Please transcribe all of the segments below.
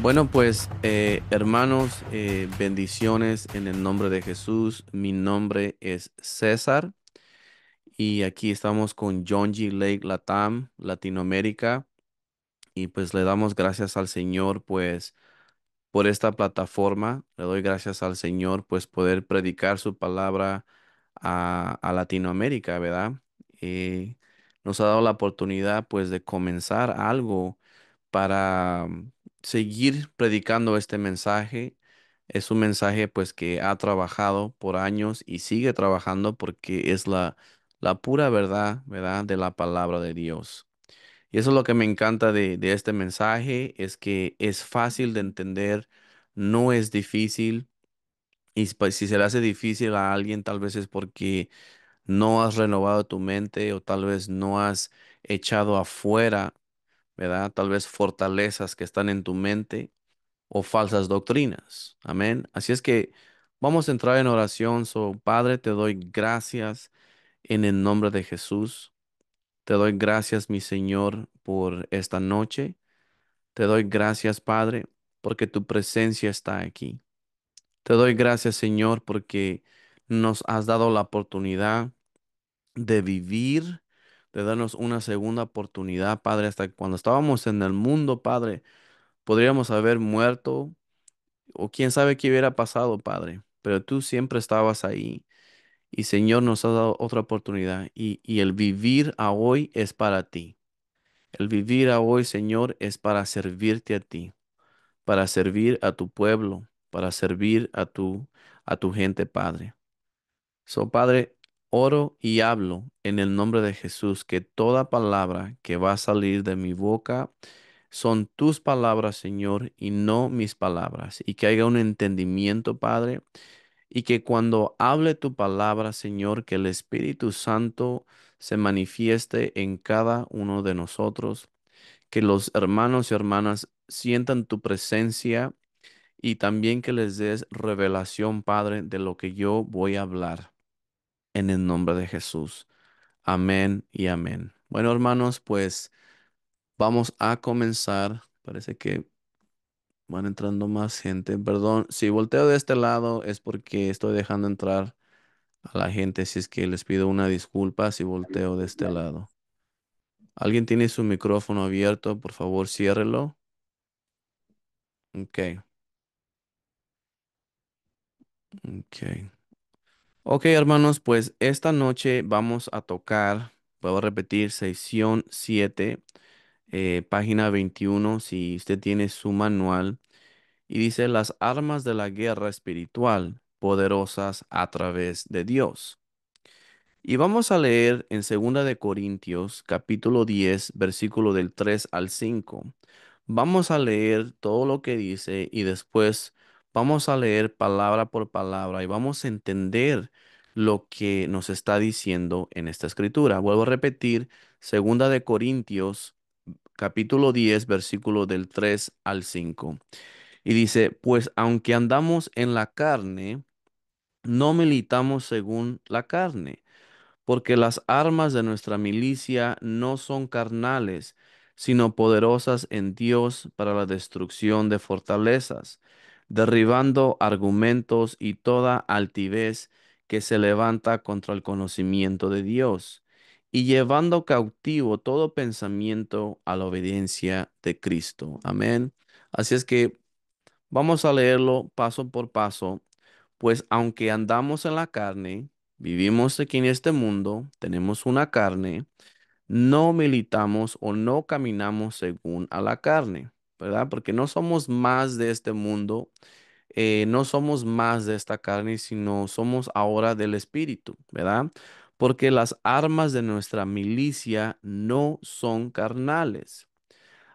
Bueno, pues hermanos, bendiciones en el nombre de Jesús. Mi nombre es César y aquí estamos con John G. Lake Latam, Latinoamérica, y pues le damos gracias al Señor pues por esta plataforma. Le doy gracias al Señor pues poder predicar su palabra a Latinoamérica, ¿verdad? Eh, Nos ha dado la oportunidad pues de comenzar algo para seguir predicando este mensaje. Es un mensaje pues que ha trabajado por años y sigue trabajando porque es la pura verdad, ¿verdad? De la palabra de Dios. Y eso es lo que me encanta de este mensaje, es que es fácil de entender, no es difícil. Y pues, si se le hace difícil a alguien, tal vez es porque no has renovado tu mente o tal vez no has echado afuera, ¿verdad? Tal vez fortalezas que están en tu mente o falsas doctrinas. Amén. Así es que vamos a entrar en oración. So, Padre, te doy gracias en el nombre de Jesús. Te doy gracias, mi Señor, por esta noche. Te doy gracias, Padre, porque tu presencia está aquí. Te doy gracias, Señor, porque nos has dado la oportunidad de vivir, de darnos una segunda oportunidad, Padre, hasta cuando estábamos en el mundo, Padre, podríamos haber muerto o quién sabe qué hubiera pasado, Padre, pero tú siempre estabas ahí y Señor nos ha dado otra oportunidad y el vivir a hoy es para ti. El vivir a hoy, Señor, es para servirte a ti, para servir a tu pueblo, para servir a tu gente, Padre. So, Padre, oro y hablo en el nombre de Jesús que toda palabra que va a salir de mi boca son tus palabras, Señor, y no mis palabras. Y que haya un entendimiento, Padre, y que cuando hable tu palabra, Señor, que el Espíritu Santo se manifieste en cada uno de nosotros, que los hermanos y hermanas sientan tu presencia y también que les des revelación, Padre, de lo que yo voy a hablar en el nombre de Jesús. Amén y amén. Bueno, hermanos, pues vamos a comenzar. Parece que van entrando más gente. Perdón, si volteo de este lado es porque estoy dejando entrar a la gente. Si es que les pido una disculpa si volteo de este lado. ¿Alguien tiene su micrófono abierto? Por favor, ciérrelo. Ok, ok. Ok, hermanos, pues esta noche vamos a tocar, puedo repetir, sección 7, página 21, si usted tiene su manual, y dice las armas de la guerra espiritual poderosas a través de Dios. Y vamos a leer en Segunda de Corintios, capítulo 10, versículo del 3 al 5. Vamos a leer todo lo que dice y después vamos a leer palabra por palabra y vamos a entender lo que nos está diciendo en esta escritura. Vuelvo a repetir, Segunda de Corintios, capítulo 10, versículo del 3 al 5. Y dice, pues aunque andamos en la carne, no militamos según la carne, porque las armas de nuestra milicia no son carnales, sino poderosas en Dios para la destrucción de fortalezas, derribando argumentos y toda altivez que se levanta contra el conocimiento de Dios, y llevando cautivo todo pensamiento a la obediencia de Cristo. Amén. Así es que vamos a leerlo paso por paso, pues aunque andamos en la carne, vivimos aquí en este mundo, tenemos una carne, no militamos o no caminamos según a la carne, ¿verdad? Porque no somos más de este mundo, no somos más de esta carne, sino somos ahora del Espíritu, ¿verdad? Porque las armas de nuestra milicia no son carnales.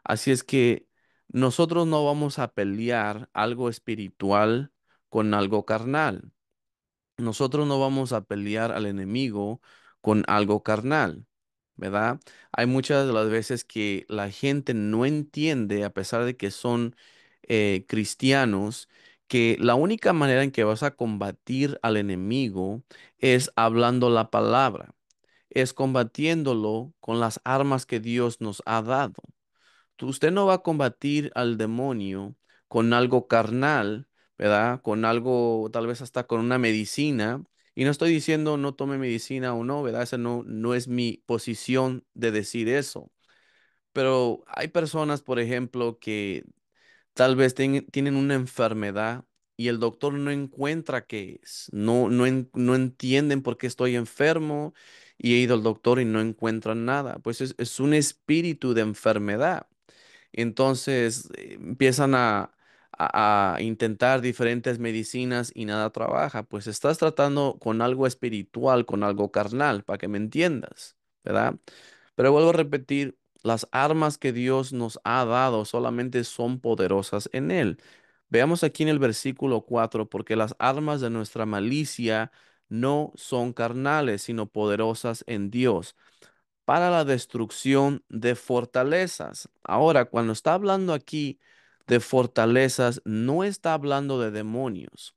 Así es que nosotros no vamos a pelear algo espiritual con algo carnal. Nosotros no vamos a pelear al enemigo con algo carnal, ¿verdad? Hay muchas de las veces que la gente no entiende, a pesar de que son cristianos, que la única manera en que vas a combatir al enemigo es hablando la palabra, es combatiéndolo con las armas que Dios nos ha dado. Usted no va a combatir al demonio con algo carnal, ¿verdad? Con algo, tal vez hasta con una medicina. Y no estoy diciendo no tome medicina o no, ¿verdad? Esa no es mi posición de decir eso. Pero hay personas, por ejemplo, que tal vez tienen una enfermedad y el doctor no encuentra qué es. No entienden por qué estoy enfermo y he ido al doctor y no encuentran nada. Pues es un espíritu de enfermedad. Entonces empiezan a intentar diferentes medicinas y nada trabaja. Pues estás tratando con algo espiritual, con algo carnal, para que me entiendas, ¿verdad? Pero vuelvo a repetir, las armas que Dios nos ha dado solamente son poderosas en Él. Veamos aquí en el versículo 4, porque las armas de nuestra malicia no son carnales, sino poderosas en Dios para la destrucción de fortalezas. Ahora, cuando está hablando aquí de fortalezas, no está hablando de demonios.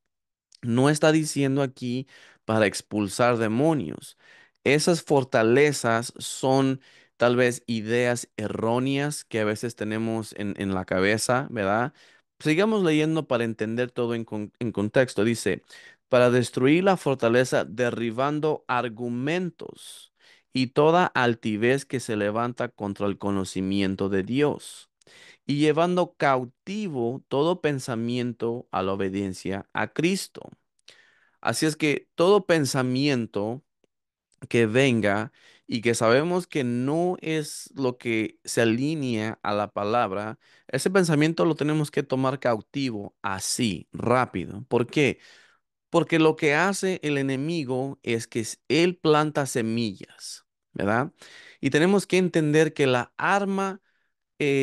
No está diciendo aquí para expulsar demonios. Esas fortalezas son tal vez ideas erróneas que a veces tenemos en la cabeza, ¿verdad? Sigamos leyendo para entender todo en contexto. Dice, para destruir la fortaleza, derribando argumentos y toda altivez que se levanta contra el conocimiento de Dios y llevando cautivo todo pensamiento a la obediencia a Cristo. Así es que todo pensamiento que venga y que sabemos que no es lo que se alinea a la palabra, ese pensamiento lo tenemos que tomar cautivo así, rápido. ¿Por qué? Porque lo que hace el enemigo es que él planta semillas, ¿verdad? Y tenemos que entender que la arma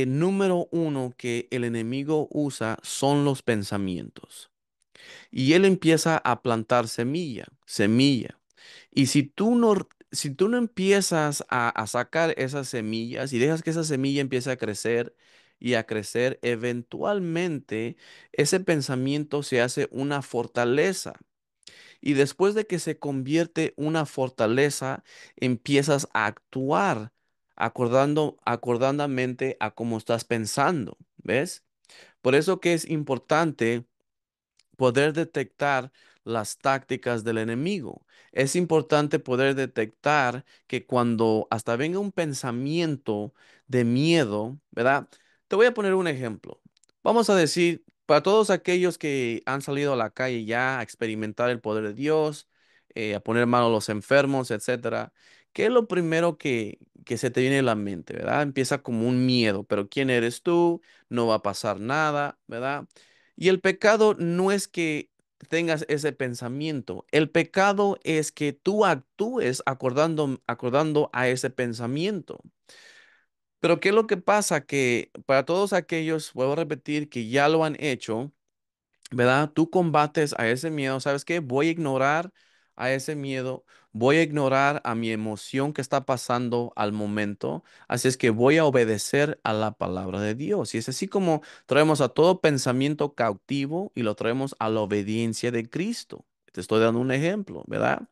número uno que el enemigo usa son los pensamientos. Y él empieza a plantar semilla, semilla. Y si tú no empiezas a sacar esas semillas y dejas que esa semilla empiece a crecer y a crecer, eventualmente ese pensamiento se hace una fortaleza. Y después de que se convierte una fortaleza, empiezas a actuar acordandamente a cómo estás pensando, ¿ves? Por eso que es importante poder detectar las tácticas del enemigo. Es importante poder detectar que cuando hasta venga un pensamiento de miedo, ¿verdad? Te voy a poner un ejemplo. Vamos a decir, para todos aquellos que han salido a la calle ya a experimentar el poder de Dios, a poner mano a los enfermos, etcétera, ¿qué es lo primero que se te viene a la mente, ¿verdad? Empieza como un miedo, pero ¿quién eres tú? No va a pasar nada, ¿verdad? Y el pecado no es que tengas ese pensamiento. El pecado es que tú actúes acordando a ese pensamiento. Pero ¿qué es lo que pasa? Que para todos aquellos, vuelvo a repetir, que ya lo han hecho, ¿verdad? Tú combates a ese miedo, ¿sabes qué? Voy a ignorar a ese miedo, voy a ignorar a mi emoción que está pasando al momento, así es que voy a obedecer a la palabra de Dios. Y es así como traemos a todo pensamiento cautivo y lo traemos a la obediencia de Cristo. Te estoy dando un ejemplo, ¿verdad?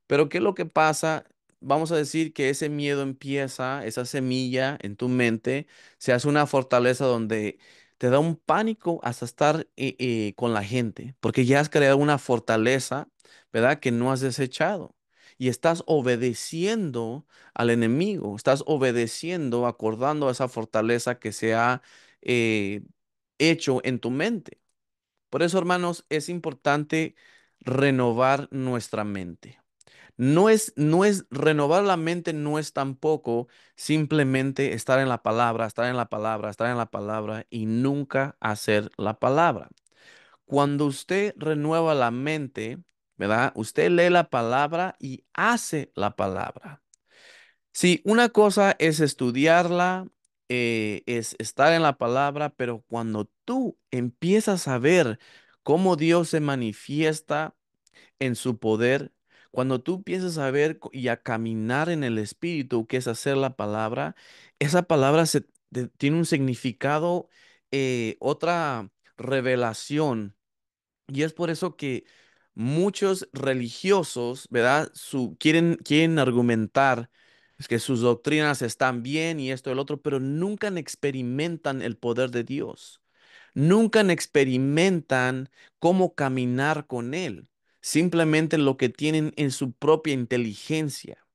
Pero ¿qué es lo que pasa? Vamos a decir que ese miedo empieza, esa semilla en tu mente, se hace una fortaleza donde te da un pánico hasta estar con la gente, porque ya has creado una fortaleza, ¿verdad? Que no has desechado. Y estás obedeciendo al enemigo, estás obedeciendo, acordando a esa fortaleza que se ha eh, hecho en tu mente. Por eso, hermanos, es importante renovar nuestra mente. No es renovar la mente, no es tampoco simplemente estar en la palabra, estar en la palabra, estar en la palabra y nunca hacer la palabra. Cuando usted renueva la mente, ¿verdad? Usted lee la palabra y hace la palabra. Sí, una cosa es estudiarla, es estar en la palabra, pero cuando tú empiezas a ver cómo Dios se manifiesta, en su poder, cuando tú empiezas a ver y a caminar en el Espíritu, que es hacer la palabra, esa palabra tiene un significado, otra revelación. Y es por eso que muchos religiosos, ¿verdad? Quieren argumentar es que sus doctrinas están bien y esto y el otro, pero nunca experimentan el poder de Dios. Nunca experimentan cómo caminar con Él. Simplemente lo que tienen en su propia inteligencia.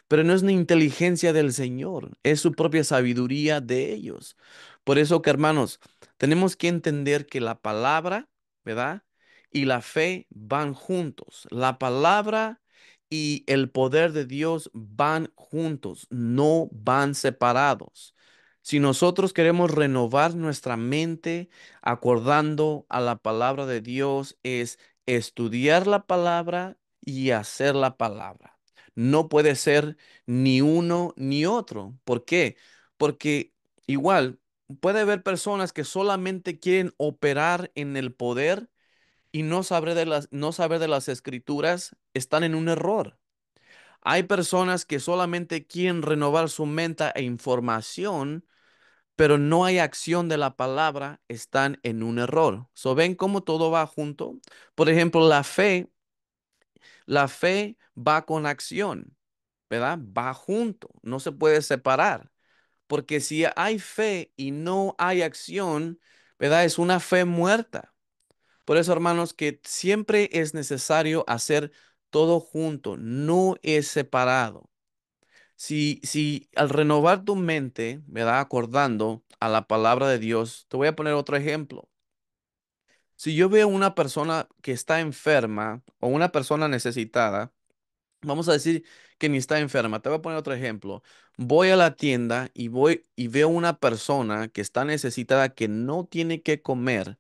Pero no es una inteligencia del Señor, es su propia sabiduría de ellos. Por eso que, hermanos, tenemos que entender que la palabra, ¿verdad? Y la fe van juntos. La palabra y el poder de Dios van juntos, no van separados. Si nosotros queremos renovar nuestra mente acordando a la palabra de Dios, es estudiar la palabra y hacer la palabra. No puede ser ni uno ni otro. ¿Por qué? Porque igual puede haber personas que solamente quieren operar en el poder y no saber de las escrituras, están en un error. Hay personas que solamente quieren renovar su mente e información, pero no hay acción de la palabra, están en un error. ¿So ven cómo todo va junto? Por ejemplo, la fe va con acción, ¿verdad? Va junto, no se puede separar. Porque si hay fe y no hay acción, ¿verdad? Es una fe muerta. Por eso, hermanos, que siempre es necesario hacer todo junto, no es separado. Si al renovar tu mente, ¿verdad? Acordando a la palabra de Dios, te voy a poner otro ejemplo. Si yo veo una persona que está enferma o una persona necesitada, vamos a decir que ni está enferma. Te voy a poner otro ejemplo. Voy a la tienda y voy y veo una persona que está necesitada que no tiene que comer.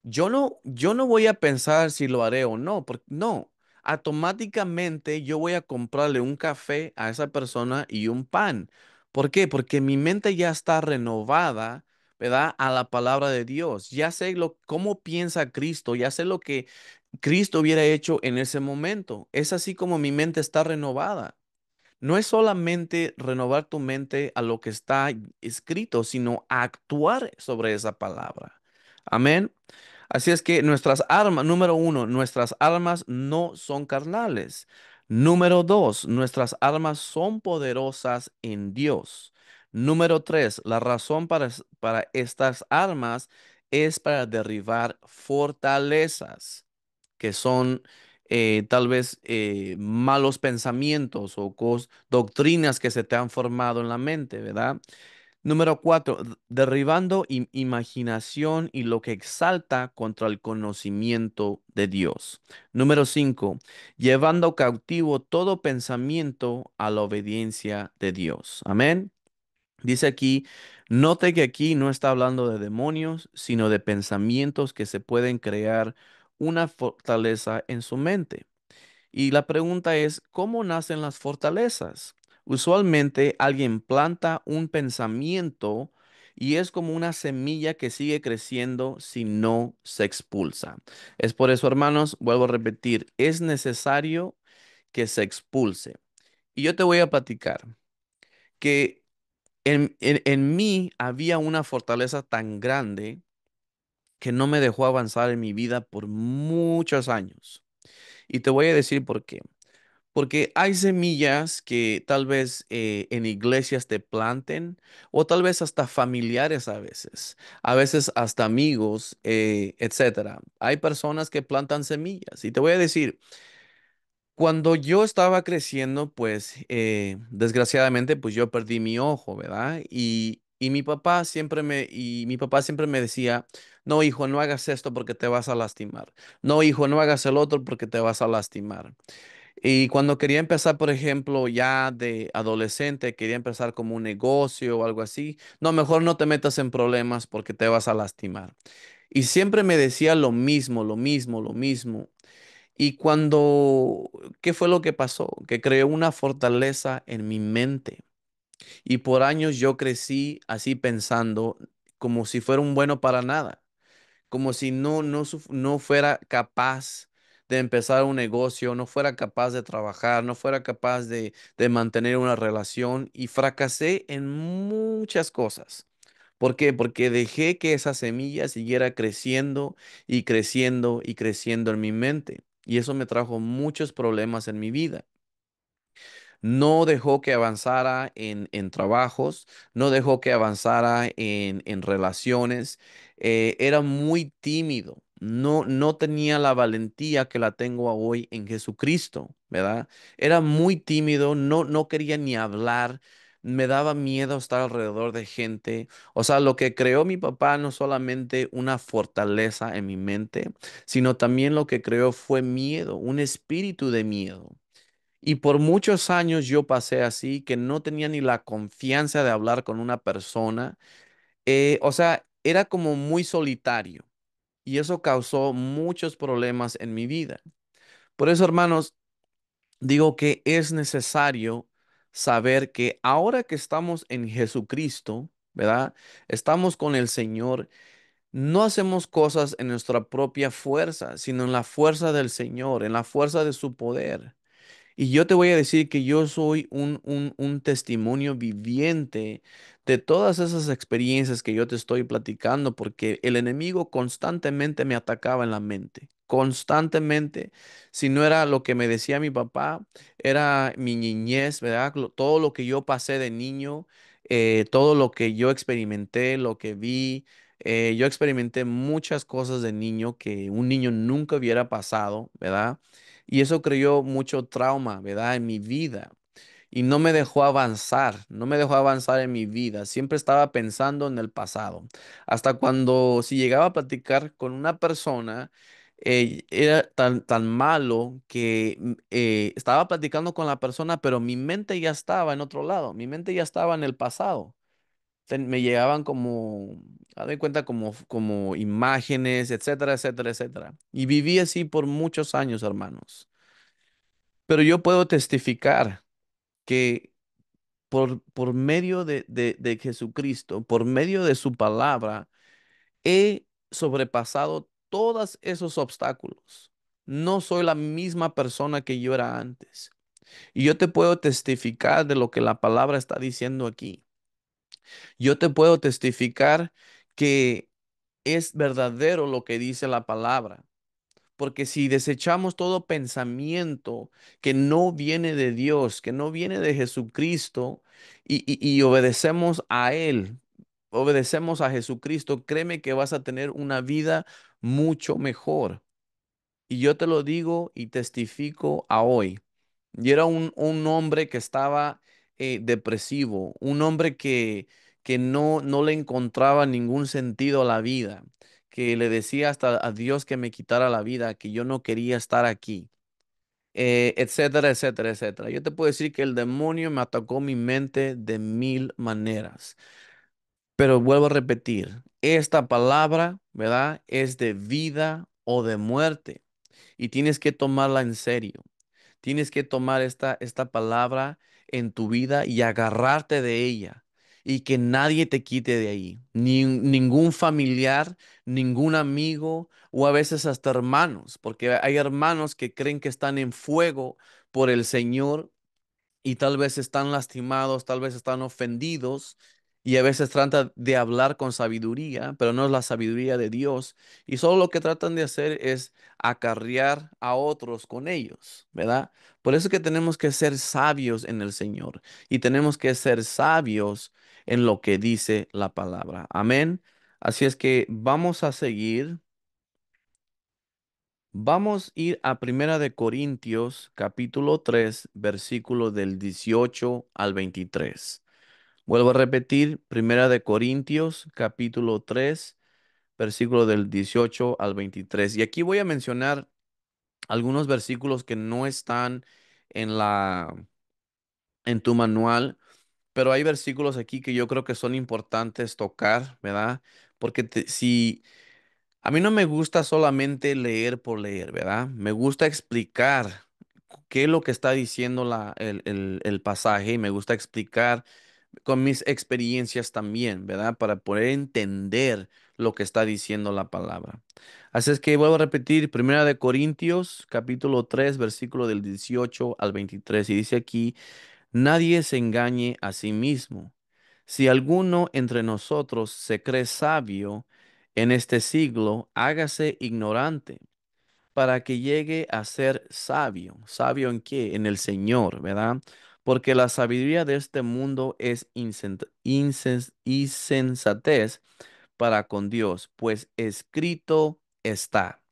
Yo no voy a pensar si lo haré o no, porque no. Automáticamente yo voy a comprarle un café a esa persona y un pan. ¿Por qué? Porque mi mente ya está renovada, ¿verdad? A la palabra de Dios. Ya sé cómo piensa Cristo, ya sé lo que Cristo hubiera hecho en ese momento. Es así como mi mente está renovada. No es solamente renovar tu mente a lo que está escrito, sino a actuar sobre esa palabra. Amén. Así es que nuestras armas, número uno, nuestras armas no son carnales. Número dos, nuestras armas son poderosas en Dios. Número tres, la razón para estas armas es para derribar fortalezas que son tal vez malos pensamientos o doctrinas que se te han formado en la mente, ¿verdad? Número cuatro, derribando imaginación y lo que exalta contra el conocimiento de Dios. Número cinco, llevando cautivo todo pensamiento a la obediencia de Dios. Amén. Dice aquí, note que aquí no está hablando de demonios, sino de pensamientos que se pueden crear una fortaleza en su mente. Y la pregunta es, ¿cómo nacen las fortalezas? Usualmente alguien planta un pensamiento y es como una semilla que sigue creciendo si no se expulsa. Es por eso, hermanos, vuelvo a repetir, es necesario que se expulse. Y yo te voy a platicar que en mí había una fortaleza tan grande que no me dejó avanzar en mi vida por muchos años. Y te voy a decir por qué. Porque hay semillas que tal vez en iglesias te planten o tal vez hasta familiares a veces hasta amigos, etcétera. Hay personas que plantan semillas y te voy a decir, cuando yo estaba creciendo, pues desgraciadamente, pues yo perdí mi ojo, ¿verdad? Y mi papá siempre me decía, no, hijo, no hagas esto porque te vas a lastimar. No, hijo, no hagas el otro porque te vas a lastimar. Y cuando quería empezar, por ejemplo, ya de adolescente, quería empezar como un negocio o algo así, no, mejor no te metas en problemas porque te vas a lastimar. Y siempre me decía lo mismo, lo mismo, lo mismo. Y ¿qué fue lo que pasó? Que creó una fortaleza en mi mente. Y por años yo crecí así pensando como si fuera un bueno para nada, como si no fuera capaz de empezar un negocio, no fuera capaz de trabajar, no fuera capaz de mantener una relación y fracasé en muchas cosas. ¿Por qué? Porque dejé que esa semilla siguiera creciendo y creciendo y creciendo en mi mente. Y eso me trajo muchos problemas en mi vida. No dejó que avanzara en trabajos, no dejó que avanzara en relaciones. Era muy tímido. No tenía la valentía que la tengo hoy en Jesucristo, ¿verdad? Era muy tímido, no quería ni hablar, me daba miedo estar alrededor de gente. O sea, lo que creó mi papá no solamente una fortaleza en mi mente, sino también lo que creó fue miedo, un espíritu de miedo. Y por muchos años yo pasé así, que no tenía ni la confianza de hablar con una persona. O sea, era como muy solitario y eso causó muchos problemas en mi vida. Por eso, hermanos, digo que es necesario saber que ahora que estamos en Jesucristo, ¿verdad? Estamos con el Señor. No hacemos cosas en nuestra propia fuerza, sino en la fuerza del Señor, en la fuerza de su poder. Y yo te voy a decir que yo soy un testimonio viviente de todas esas experiencias que yo te estoy platicando, porque el enemigo constantemente me atacaba en la mente, constantemente. Si no era lo que me decía mi papá, era mi niñez, ¿verdad? Todo lo que yo pasé de niño, todo lo que yo experimenté, lo que vi. Yo experimenté muchas cosas de niño que un niño nunca hubiera pasado, ¿verdad? Y eso creó mucho trauma, ¿verdad? En mi vida. Y no me dejó avanzar, no me dejó avanzar en mi vida. Siempre estaba pensando en el pasado. Hasta cuando si llegaba a platicar con una persona, era tan malo que estaba platicando con la persona, pero mi mente ya estaba en otro lado. Mi mente ya estaba en el pasado. Me llegaban como, a de cuenta, como imágenes, etcétera, etcétera, etcétera. Y viví así por muchos años, hermanos. Pero yo puedo testificar que por medio de Jesucristo, por medio de su palabra, he sobrepasado todos esos obstáculos. No soy la misma persona que yo era antes. Y yo te puedo testificar de lo que la palabra está diciendo aquí. Yo te puedo testificar que es verdadero lo que dice la palabra. Porque si desechamos todo pensamiento que no viene de Dios, que no viene de Jesucristo, y obedecemos a Él, obedecemos a Jesucristo, créeme que vas a tener una vida mucho mejor. Y yo te lo digo y testifico a hoy. Y era un hombre que estaba depresivo, un hombre que no le encontraba ningún sentido a la vida, que le decía hasta a Dios que me quitara la vida, que yo no quería estar aquí, etcétera, etcétera, etcétera. Yo te puedo decir que el demonio me atacó mi mente de mil maneras. Pero vuelvo a repetir, esta palabra, ¿verdad? Es de vida o de muerte y tienes que tomarla en serio. Tienes que tomar esta palabra en tu vida y agarrarte de ella y que nadie te quite de ahí. Ningún familiar, ningún amigo o a veces hasta hermanos, porque hay hermanos que creen que están en fuego por el Señor y tal vez están lastimados, tal vez están ofendidos y a veces tratan de hablar con sabiduría, pero no es la sabiduría de Dios y solo lo que tratan de hacer es acarrear a otros con ellos, ¿verdad? Por eso es que tenemos que ser sabios en el Señor y tenemos que ser sabios en lo que dice la palabra. Amén. Así es que vamos a seguir. Vamos a ir a Primera de Corintios, capítulo 3, versículo del 18 al 23. Vuelvo a repetir, Primera de Corintios, capítulo 3, versículo del 18 al 23. Y aquí voy a mencionar algunos versículos que no están en en tu manual, pero hay versículos aquí que yo creo que son importantes tocar, ¿verdad? Porque si a mí no me gusta solamente leer por leer, ¿verdad? Me gusta explicar qué es lo que está diciendo el pasaje y me gusta explicar con mis experiencias también, ¿verdad? Para poder entender lo que está diciendo la palabra. Así es que vuelvo a repetir, Primera de Corintios, capítulo 3, versículo del 18 al 23, y dice aquí, nadie se engañe a sí mismo. Si alguno entre nosotros se cree sabio en este siglo, hágase ignorante para que llegue a ser sabio. ¿Sabio en qué? En el Señor, ¿verdad? porque la sabiduría de este mundo es insensatez para con Dios, pues escrito está.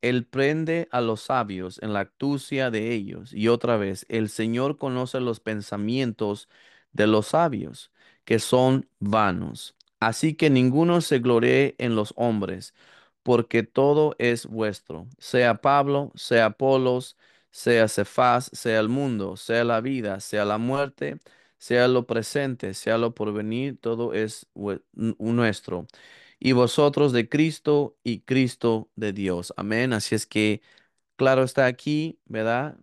Él prende a los sabios en la astucia de ellos. Y otra vez, el Señor conoce los pensamientos de los sabios, que son vanos. Así que ninguno se gloríe en los hombres, porque todo es vuestro, sea Pablo, sea Apolos, sea Cefas, sea el mundo, sea la vida, sea la muerte, sea lo presente, sea lo porvenir, todo es nuestro y vosotros de Cristo y Cristo de Dios. Amén. Así es que, claro está aquí, ¿verdad?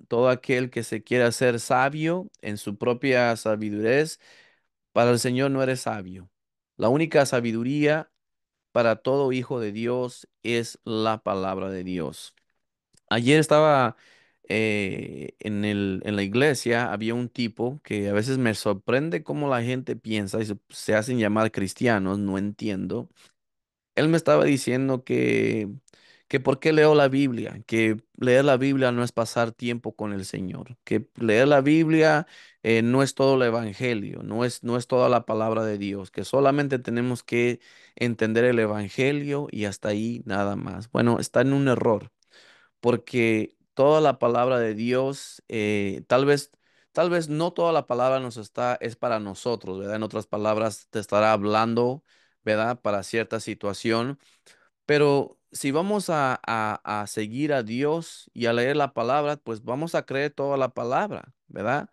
Todo aquel que se quiera hacer sabio en su propia sabiduría, para el Señor no eres sabio. La única sabiduría para todo hijo de Dios es la palabra de Dios. Ayer estaba en la iglesia, había un tipo que a veces me sorprende cómo la gente piensa y se hacen llamar cristianos, no entiendo. Él me estaba diciendo que por qué leo la Biblia, que leer la Biblia no es pasar tiempo con el Señor, que leer la Biblia no es todo el Evangelio, no es toda la palabra de Dios, que solamente tenemos que entender el Evangelio y hasta ahí nada más. Bueno, está en un error, porque toda la palabra de Dios, tal vez no toda la palabra es para nosotros, ¿verdad? En otras palabras, te estará hablando, ¿verdad? Para cierta situación, pero si vamos a seguir a Dios y a leer la palabra, pues vamos a creer toda la palabra, ¿verdad?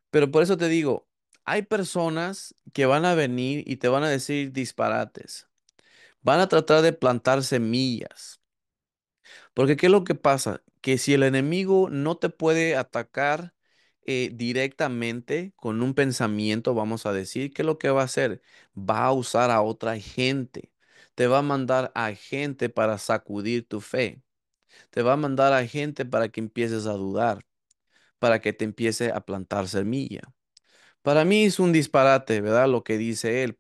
Pero por eso te digo, hay personas que van a venir y te van a decir disparates, van a tratar de plantar semillas. Porque ¿qué es lo que pasa? Que si el enemigo no te puede atacar directamente con un pensamiento, vamos a decir, ¿qué es lo que va a hacer? Va a usar a otra gente. Te va a mandar a gente para sacudir tu fe. Te va a mandar a gente para que empieces a dudar, para que te empiece a plantar semilla. Para mí es un disparate, ¿verdad? Lo que dice él,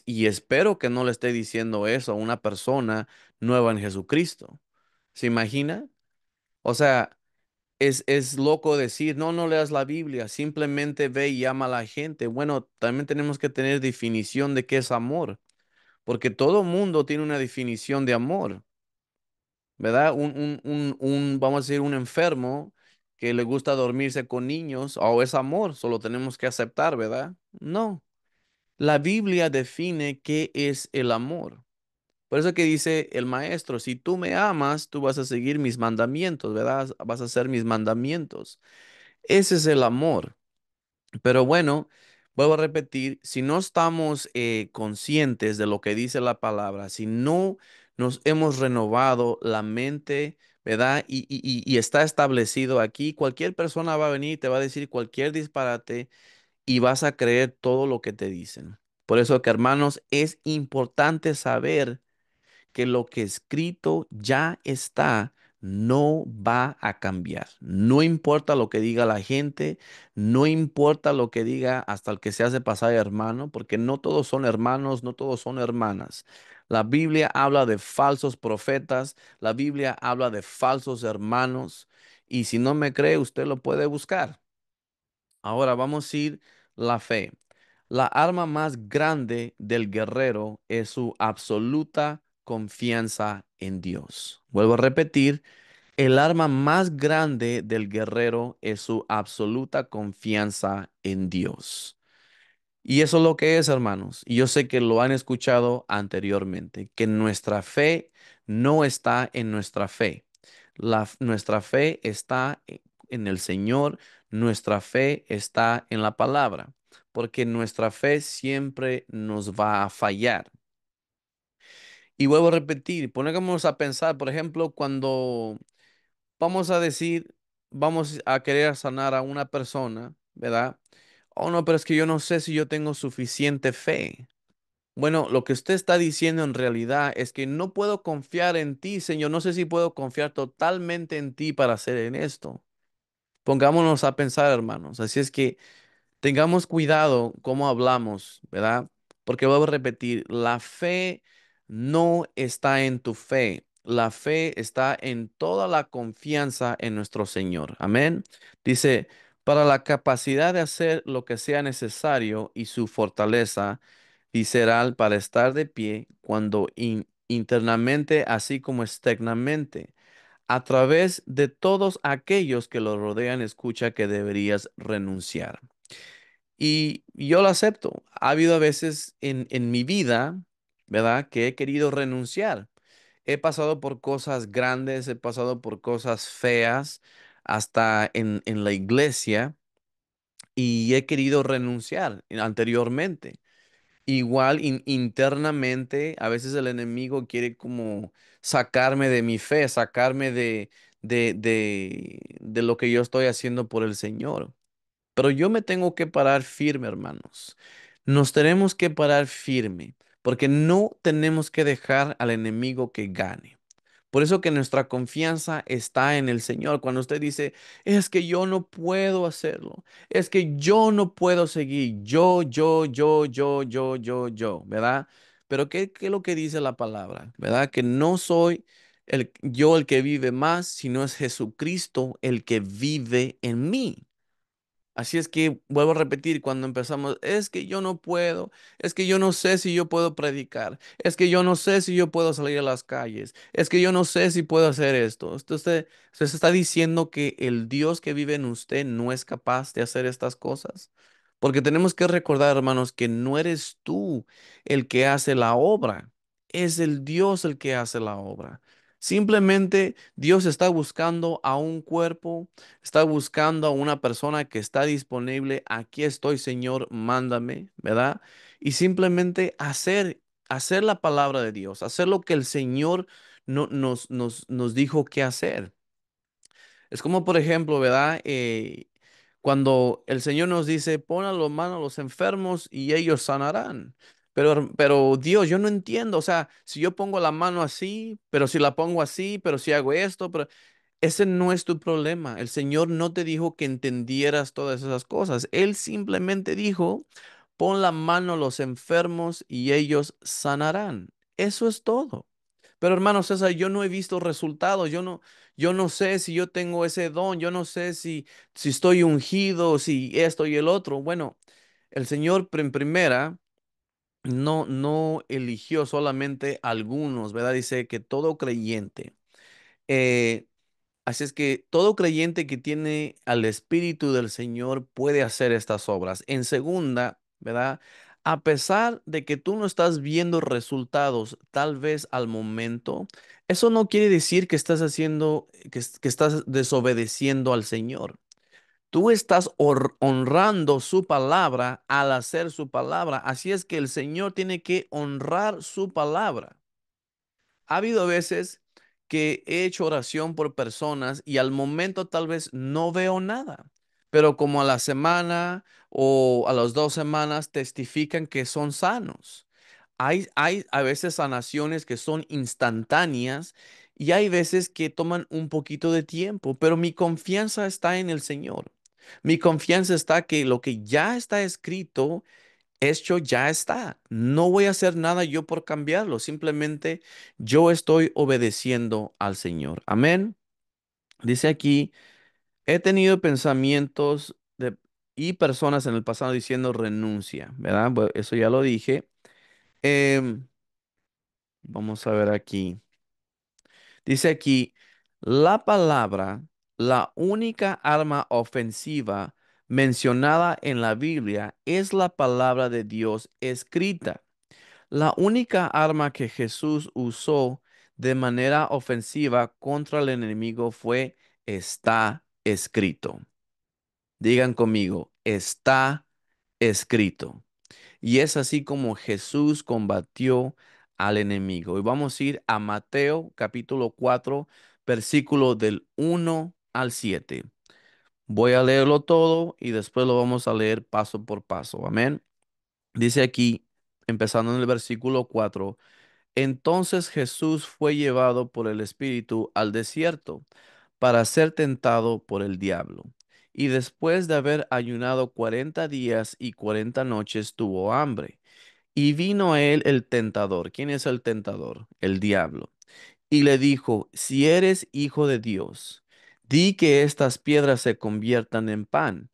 y espero que no le esté diciendo eso a una persona nueva en Jesucristo. ¿Se imagina? O sea, es loco decir, no, no leas la Biblia, simplemente ve y ama a la gente. Bueno, también tenemos que tener definición de qué es amor, porque todo mundo tiene una definición de amor, ¿verdad? Vamos a decir, un enfermo que le gusta dormirse con niños, o es amor, solo tenemos que aceptar, ¿verdad? No, la Biblia define qué es el amor. Por eso que dice el maestro, si tú me amas, tú vas a seguir mis mandamientos, ¿verdad? Vas a hacer mis mandamientos. Ese es el amor. Pero bueno, vuelvo a repetir, si no estamos conscientes de lo que dice la palabra, si no nos hemos renovado la mente, ¿verdad? Y está establecido aquí, cualquier persona va a venir y te va a decir cualquier disparate y vas a creer todo lo que te dicen. Por eso que, hermanos, es importante saber que lo que escrito ya está, no va a cambiar. No importa lo que diga la gente, no importa lo que diga hasta el que se hace pasar hermano, porque no todos son hermanos, no todos son hermanas. La Biblia habla de falsos profetas, la Biblia habla de falsos hermanos, y si no me cree, usted lo puede buscar. Ahora vamos a ir la fe. La arma más grande del guerrero es su absoluta confianza en Dios. Vuelvo a repetir, el arma más grande del guerrero es su absoluta confianza en Dios. Y eso es lo que es, hermanos. Y yo sé que lo han escuchado anteriormente, que nuestra fe no está en nuestra fe. Nuestra fe está en el Señor, nuestra fe está en la palabra, porque nuestra fe siempre nos va a fallar. Y vuelvo a repetir, pongámonos a pensar, por ejemplo, cuando vamos a decir, vamos a querer sanar a una persona, ¿verdad? Oh, no, pero es que yo no sé si yo tengo suficiente fe. Bueno, lo que usted está diciendo en realidad es que no puedo confiar en ti, Señor. No sé si puedo confiar totalmente en ti para hacer en esto. Pongámonos a pensar, hermanos. Así es que tengamos cuidado cómo hablamos, ¿verdad? Porque vuelvo a repetir, la fe no está en tu fe. La fe está en toda la confianza en nuestro Señor. Amén. Dice, para la capacidad de hacer lo que sea necesario y su fortaleza visceral para estar de pie cuando internamente así como externamente, a través de todos aquellos que lo rodean, escucha que deberías renunciar. Y yo lo acepto. Ha habido veces en mi vida, ¿verdad?, que he querido renunciar. He pasado por cosas grandes, he pasado por cosas feas, hasta en la iglesia, y he querido renunciar anteriormente. Igual internamente, a veces el enemigo quiere como sacarme de mi fe, sacarme de lo que yo estoy haciendo por el Señor. Pero yo me tengo que parar firme, hermanos. Nos tenemos que parar firme, porque no tenemos que dejar al enemigo que gane. Por eso que nuestra confianza está en el Señor. Cuando usted dice, es que yo no puedo hacerlo, es que yo no puedo seguir, ¿verdad? Pero ¿qué es lo que dice la palabra? ¿Verdad? Que no soy yo el que vive más, sino es Jesucristo el que vive en mí. Así es que vuelvo a repetir cuando empezamos, es que yo no puedo, es que yo no sé si yo puedo predicar, es que yo no sé si yo puedo salir a las calles, es que yo no sé si puedo hacer esto. Usted se está diciendo que el Dios que vive en usted no es capaz de hacer estas cosas. Porque tenemos que recordar, hermanos, que no eres tú el que hace la obra, es el Dios el que hace la obra. Simplemente Dios está buscando a un cuerpo. Está buscando a una persona que está disponible. Aquí estoy, Señor, mándame, ¿verdad? Y simplemente hacer la palabra de Dios, hacer lo que el Señor nos dijo que hacer. Es como, por ejemplo, ¿verdad? Cuando el Señor nos dice, pon a las manos a los enfermos y ellos sanarán. Pero Dios, yo no entiendo. O sea, si yo pongo la mano así, pero si la pongo así, pero si hago esto, pero ese no es tu problema. El Señor no te dijo que entendieras todas esas cosas. Él simplemente dijo, pon la mano a los enfermos y ellos sanarán. Eso es todo. Pero hermano César, yo no he visto resultados. Yo no sé si yo tengo ese don. Yo no sé si estoy ungido, si esto y el otro. Bueno, el Señor en primera no eligió solamente algunos, ¿verdad? Dice que todo creyente. eh, Así es que todo creyente que tiene al Espíritu del Señor puede hacer estas obras. En segunda, ¿verdad? A pesar de que tú no estás viendo resultados tal vez al momento, eso no quiere decir que estás haciendo, que estás desobedeciendo al Señor. Tú estás honrando su palabra al hacer su palabra. Así es que el Señor tiene que honrar su palabra. Ha habido veces que he hecho oración por personas y al momento tal vez no veo nada, pero como a la semana o a las 2 semanas testifican que son sanos. Hay a veces sanaciones que son instantáneas y hay veces que toman un poquito de tiempo, pero mi confianza está en el Señor. Mi confianza está que lo que ya está escrito hecho ya está. No voy a hacer nada yo por cambiarlo. Simplemente yo estoy obedeciendo al Señor. Amén. Dice aquí, he tenido pensamientos y personas en el pasado diciendo renuncia, ¿verdad? Bueno, eso ya lo dije. Em, Vamos a ver aquí. Dice aquí, la palabra, la única arma ofensiva mencionada en la Biblia es la palabra de Dios escrita. La única arma que Jesús usó de manera ofensiva contra el enemigo fue está escrito. Digan conmigo, está escrito. Y es así como Jesús combatió al enemigo. Y vamos a ir a Mateo capítulo 4, versículo del 1 al 7. Voy a leerlo todo y después lo vamos a leer paso por paso. Amén. Dice aquí, empezando en el versículo 4. Entonces Jesús fue llevado por el Espíritu al desierto para ser tentado por el diablo. Y después de haber ayunado 40 días y 40 noches, tuvo hambre. Y vino a él el tentador. ¿Quién es el tentador? El diablo. Y le dijo, si eres hijo de Dios, di que estas piedras se conviertan en pan.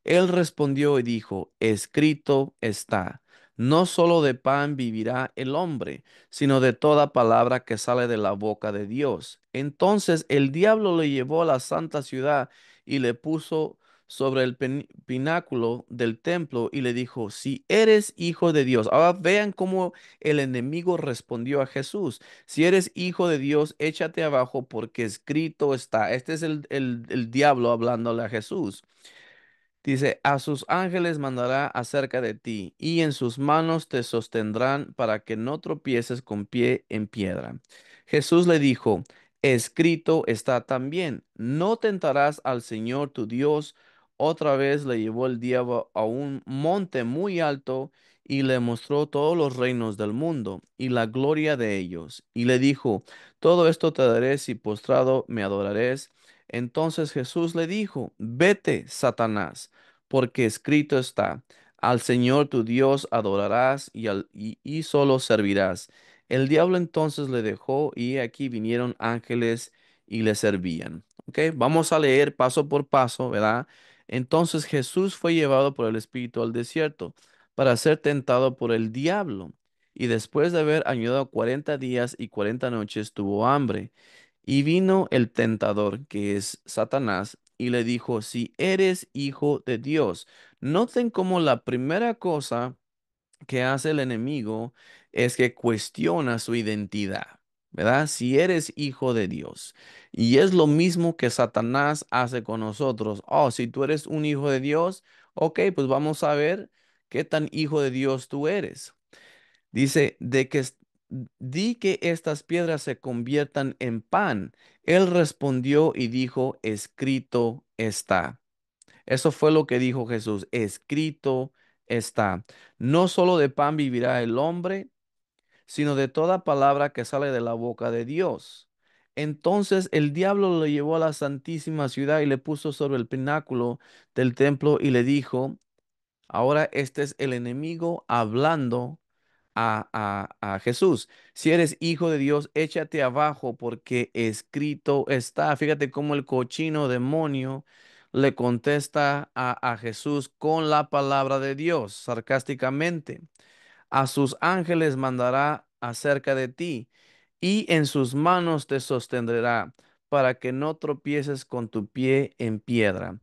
Él respondió y dijo, escrito está, no solo de pan vivirá el hombre, sino de toda palabra que sale de la boca de Dios. Entonces el diablo le llevó a la santa ciudad y le puso sobre el pináculo del templo y le dijo, si eres hijo de Dios. Ahora vean cómo el enemigo respondió a Jesús. Si eres hijo de Dios, échate abajo porque escrito está. Este es el diablo hablándole a Jesús. Dice, a sus ángeles mandará acerca de ti, y en sus manos te sostendrán para que no tropieces con pie en piedra. Jesús le dijo, escrito está también, no tentarás al Señor tu Dios. Otra vez le llevó el diablo a un monte muy alto y le mostró todos los reinos del mundo y la gloria de ellos. Y le dijo, todo esto te daré si postrado me adorarás. Entonces Jesús le dijo, vete, Satanás, porque escrito está, al Señor tu Dios adorarás y solo servirás. El diablo entonces le dejó y aquí vinieron ángeles y le servían. ¿Ok? Vamos a leer paso por paso, ¿verdad? Entonces Jesús fue llevado por el Espíritu al desierto para ser tentado por el diablo. Y después de haber ayunado 40 días y 40 noches, tuvo hambre. Y vino el tentador, que es Satanás, y le dijo, si eres hijo de Dios. Noten cómo la primera cosa que hace el enemigo es que cuestiona su identidad, ¿verdad? Si eres hijo de Dios. Y es lo mismo que Satanás hace con nosotros. Oh, si tú eres un hijo de Dios, ok, pues vamos a ver qué tan hijo de Dios tú eres. Dice, di que estas piedras se conviertan en pan. Él respondió y dijo, escrito está. Eso fue lo que dijo Jesús, escrito está. No solo de pan vivirá el hombre, sino de toda palabra que sale de la boca de Dios. Entonces el diablo lo llevó a la santísima ciudad y le puso sobre el pináculo del templo y le dijo, ahora este es el enemigo hablando a Jesús. Si eres hijo de Dios, échate abajo porque escrito está. Fíjate cómo el cochino demonio le contesta a Jesús con la palabra de Dios, sarcásticamente. A sus ángeles mandará acerca de ti y en sus manos te sostendrá para que no tropieces con tu pie en piedra.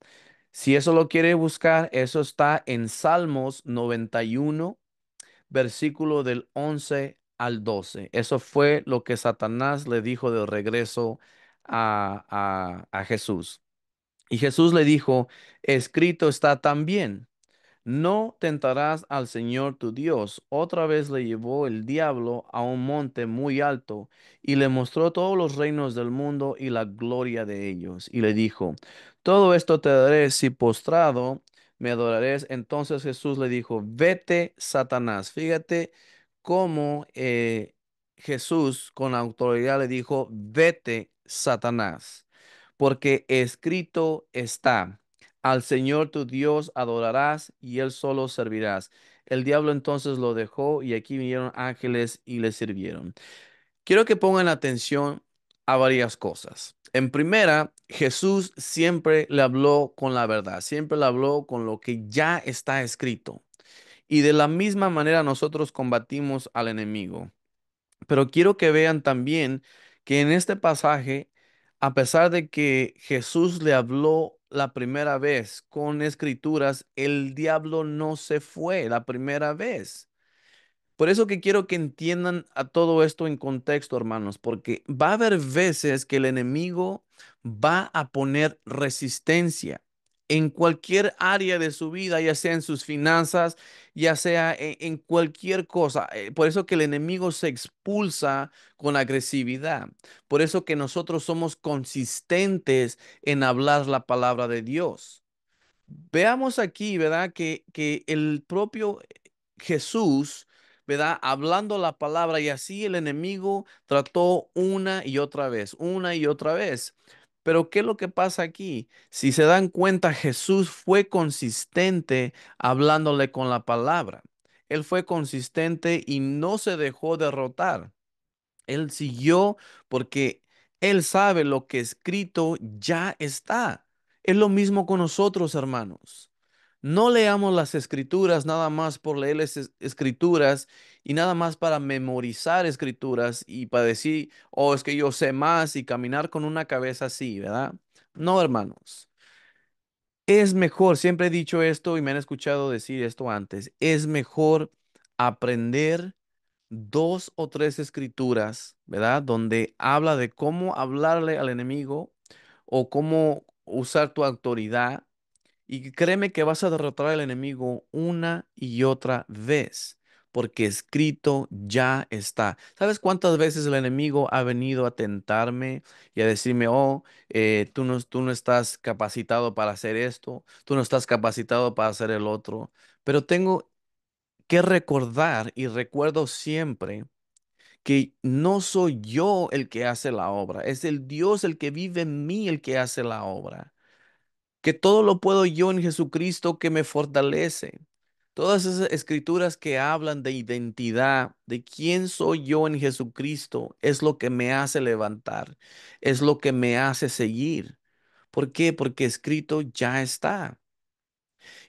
Si eso lo quiere buscar, eso está en Salmos 91 versículo del 11 al 12. Eso fue lo que Satanás le dijo de regreso a Jesús. Y Jesús le dijo, escrito está también. No tentarás al Señor tu Dios. Otra vez le llevó el diablo a un monte muy alto y le mostró todos los reinos del mundo y la gloria de ellos. Y le dijo, todo esto te daré si postrado me adorarás. Entonces Jesús le dijo, vete, Satanás. Fíjate cómo Jesús con autoridad le dijo, vete, Satanás, porque escrito está. Al Señor tu Dios adorarás y él solo servirás. El diablo entonces lo dejó y aquí vinieron ángeles y le sirvieron. Quiero que pongan atención a varias cosas. En primera, Jesús siempre le habló con la verdad, siempre le habló con lo que ya está escrito. Y de la misma manera nosotros combatimos al enemigo. Pero quiero que vean también que en este pasaje, a pesar de que Jesús le habló la primera vez con escrituras, el diablo no se fue la primera vez. Por eso que quiero que entiendan a todo esto en contexto, hermanos, porque va a haber veces que el enemigo va a poner resistencia en cualquier área de su vida, ya sea en sus finanzas, ya sea en cualquier cosa. Por eso que el enemigo se expulsa con agresividad. Por eso que nosotros somos consistentes en hablar la palabra de Dios. Veamos aquí, ¿verdad? Que el propio Jesús, ¿verdad? Hablando la palabra y así el enemigo trató una y otra vez. Pero ¿qué es lo que pasa aquí? Si se dan cuenta, Jesús fue consistente hablándole con la palabra. Él fue consistente y no se dejó derrotar. Él siguió porque él sabe lo que escrito ya está. Es lo mismo con nosotros, hermanos. No leamos las escrituras nada más por leer las escrituras y nada más para memorizar escrituras y para decir, oh, es que yo sé más y caminar con una cabeza así, ¿verdad? No, hermanos. Es mejor, siempre he dicho esto y me han escuchado decir esto antes, es mejor aprender dos o tres escrituras, ¿verdad? Donde habla de cómo hablarle al enemigo o cómo usar tu autoridad. Y créeme que vas a derrotar al enemigo una y otra vez, porque escrito ya está. ¿Sabes cuántas veces el enemigo ha venido a tentarme y a decirme, oh, tú no estás capacitado para hacer esto, tú no estás capacitado para hacer el otro? Pero tengo que recordar y recuerdo siempre que no soy yo el que hace la obra, es el Dios el que vive en mí el que hace la obra, que todo lo puedo yo en Jesucristo que me fortalece. Todas esas escrituras que hablan de identidad, de quién soy yo en Jesucristo, es lo que me hace levantar, es lo que me hace seguir. ¿Por qué? Porque escrito ya está.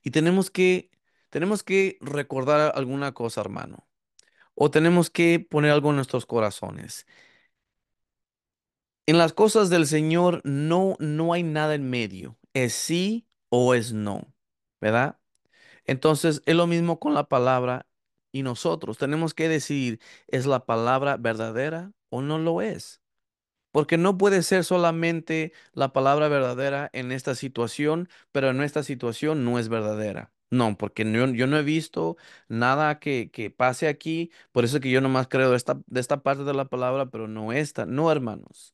Y tenemos que recordar alguna cosa, hermano, o tenemos que poner algo en nuestros corazones. En las cosas del Señor no hay nada en medio. Es sí o es no, ¿verdad? Entonces es lo mismo con la palabra y nosotros tenemos que decidir, ¿es la palabra verdadera o no lo es? Porque no puede ser solamente la palabra verdadera en esta situación, pero en esta situación no es verdadera. No, porque yo no he visto nada que pase aquí, por eso que yo nomás creo de esta parte de la palabra, pero no esta. No, hermanos.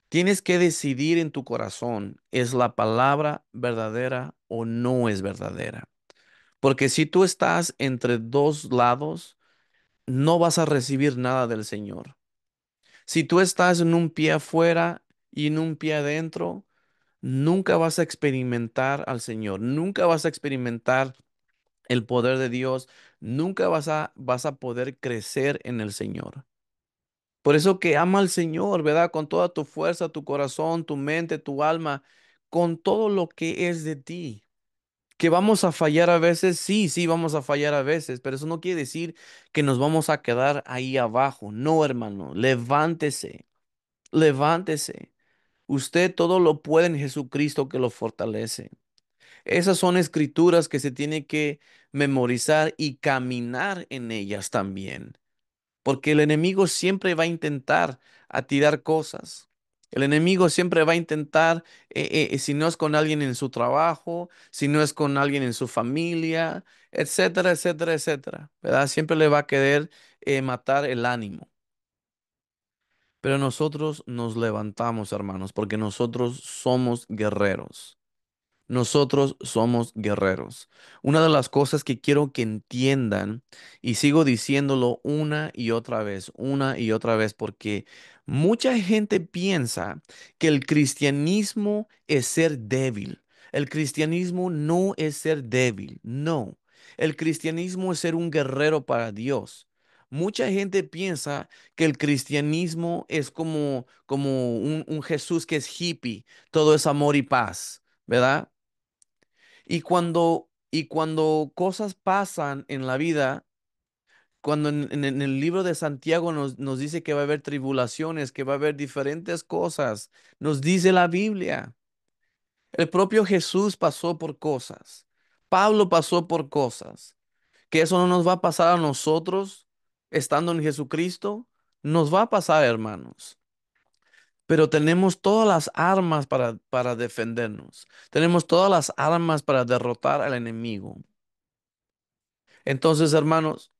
Tienes que decidir en tu corazón, ¿es la palabra verdadera o no es verdadera? Porque si tú estás entre dos lados, no vas a recibir nada del Señor. Si tú estás en un pie afuera y en un pie adentro, nunca vas a experimentar al Señor, nunca vas a experimentar el poder de Dios, nunca vas a poder crecer en el Señor. Por eso que ama al Señor, ¿verdad? Con toda tu fuerza, tu corazón, tu mente, tu alma, con todo lo que es de ti. Que vamos a fallar a veces, sí, sí, vamos a fallar a veces, pero eso no quiere decir que nos vamos a quedar ahí abajo. No, hermano, levántese, levántese. Usted todo lo puede en Jesucristo que lo fortalece. Esas son escrituras que se tiene que memorizar y caminar en ellas también. Porque el enemigo siempre va a intentar a tirar cosas. El enemigo siempre va a intentar, si no es con alguien en su trabajo, si no es con alguien en su familia, etcétera, etcétera, etcétera, ¿verdad? Siempre le va a querer matar el ánimo. Pero nosotros nos levantamos, hermanos, porque nosotros somos guerreros. Nosotros somos guerreros. Una de las cosas que quiero que entiendan, y sigo diciéndolo una y otra vez, porque mucha gente piensa que el cristianismo es ser débil. El cristianismo no es ser débil, no. El cristianismo es ser un guerrero para Dios. Mucha gente piensa que el cristianismo es como un Jesús que es hippie, todo es amor y paz, ¿verdad? Y cuando cosas pasan en la vida, cuando en el libro de Santiago nos dice que va a haber tribulaciones, que va a haber diferentes cosas, nos dice la Biblia. El propio Jesús pasó por cosas. Pablo pasó por cosas. Que eso no nos va a pasar a nosotros estando en Jesucristo. Nos va a pasar, hermanos. Pero tenemos todas las armas para defendernos. Tenemos todas las armas para derrotar al enemigo. Entonces, hermanos,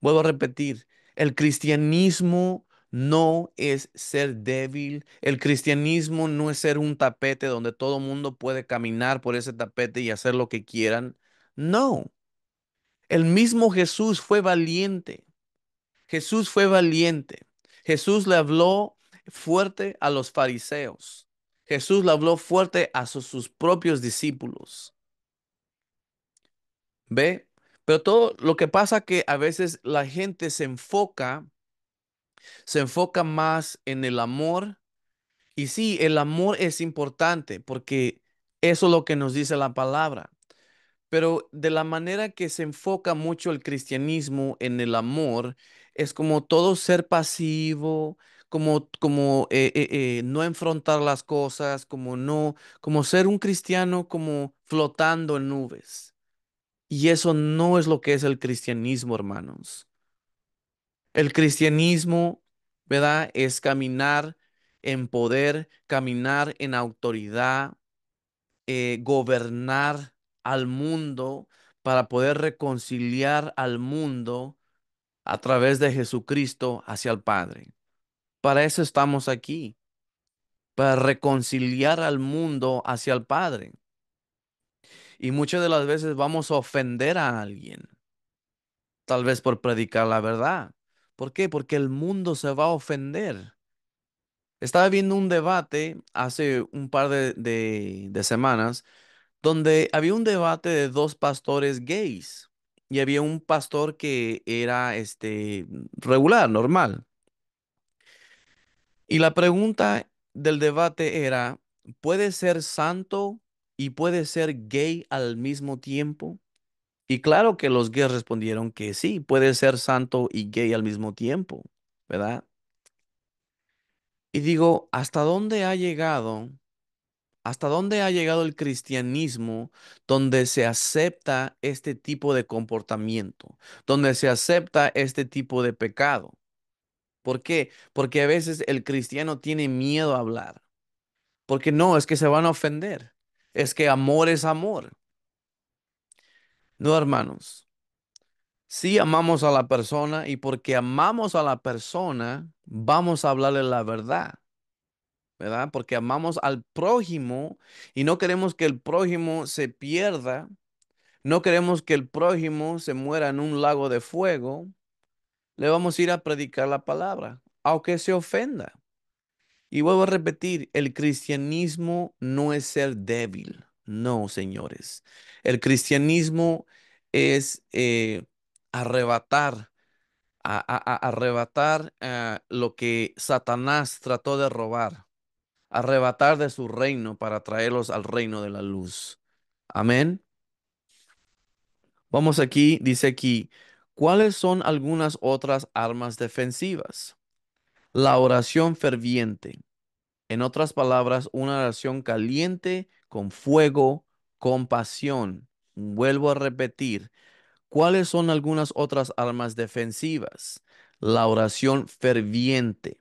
vuelvo a repetir, el cristianismo no es ser débil, el cristianismo no es ser un tapete donde todo mundo puede caminar por ese tapete y hacer lo que quieran. No, el mismo Jesús fue valiente. Jesús fue valiente. Jesús le habló fuerte a los fariseos. Jesús le habló fuerte a sus propios discípulos. ¿Ve? Pero todo lo que pasa que a veces la gente se enfoca más en el amor. Y sí, el amor es importante porque eso es lo que nos dice la palabra. pero de la manera que se enfoca mucho el cristianismo en el amor, es como todo ser pasivo, como no enfrentar las cosas, como ser un cristiano como flotando en nubes. Y eso no es lo que es el cristianismo, hermanos. El cristianismo, ¿verdad? Es caminar en poder, caminar en autoridad, gobernar al mundo para poder reconciliar al mundo a través de Jesucristo hacia el Padre. Para eso estamos aquí, para reconciliar al mundo hacia el Padre. Y muchas de las veces vamos a ofender a alguien, tal vez por predicar la verdad. ¿Por qué? Porque el mundo se va a ofender. Estaba viendo un debate hace un par de semanas donde había un debate de dos pastores gays y había un pastor que era regular, normal. Y la pregunta del debate era, ¿puede ser santo y puede ser gay al mismo tiempo? Y claro que los gays respondieron que sí, puede ser santo y gay al mismo tiempo, ¿verdad? Y digo, ¿hasta dónde ha llegado? ¿Hasta dónde ha llegado el cristianismo donde se acepta este tipo de comportamiento, donde se acepta este tipo de pecado? ¿Por qué? Porque a veces el cristiano tiene miedo a hablar, porque no, es que se van a ofender, es que amor es amor. No, hermanos, sí amamos a la persona y porque amamos a la persona, vamos a hablarle la verdad. ¿Verdad? Porque amamos al prójimo y no queremos que el prójimo se pierda. No queremos que el prójimo se muera en un lago de fuego. Le vamos a ir a predicar la palabra, aunque se ofenda. Y vuelvo a repetir, el cristianismo no es ser débil. No, señores. El cristianismo es arrebatar, arrebatar lo que Satanás trató de robar, arrebatar de su reino para traerlos al reino de la luz. Amén. Vamos aquí, dice aquí, ¿cuáles son algunas otras armas defensivas? La oración ferviente. En otras palabras, una oración caliente con fuego, con pasión. Vuelvo a repetir, ¿cuáles son algunas otras armas defensivas? La oración ferviente.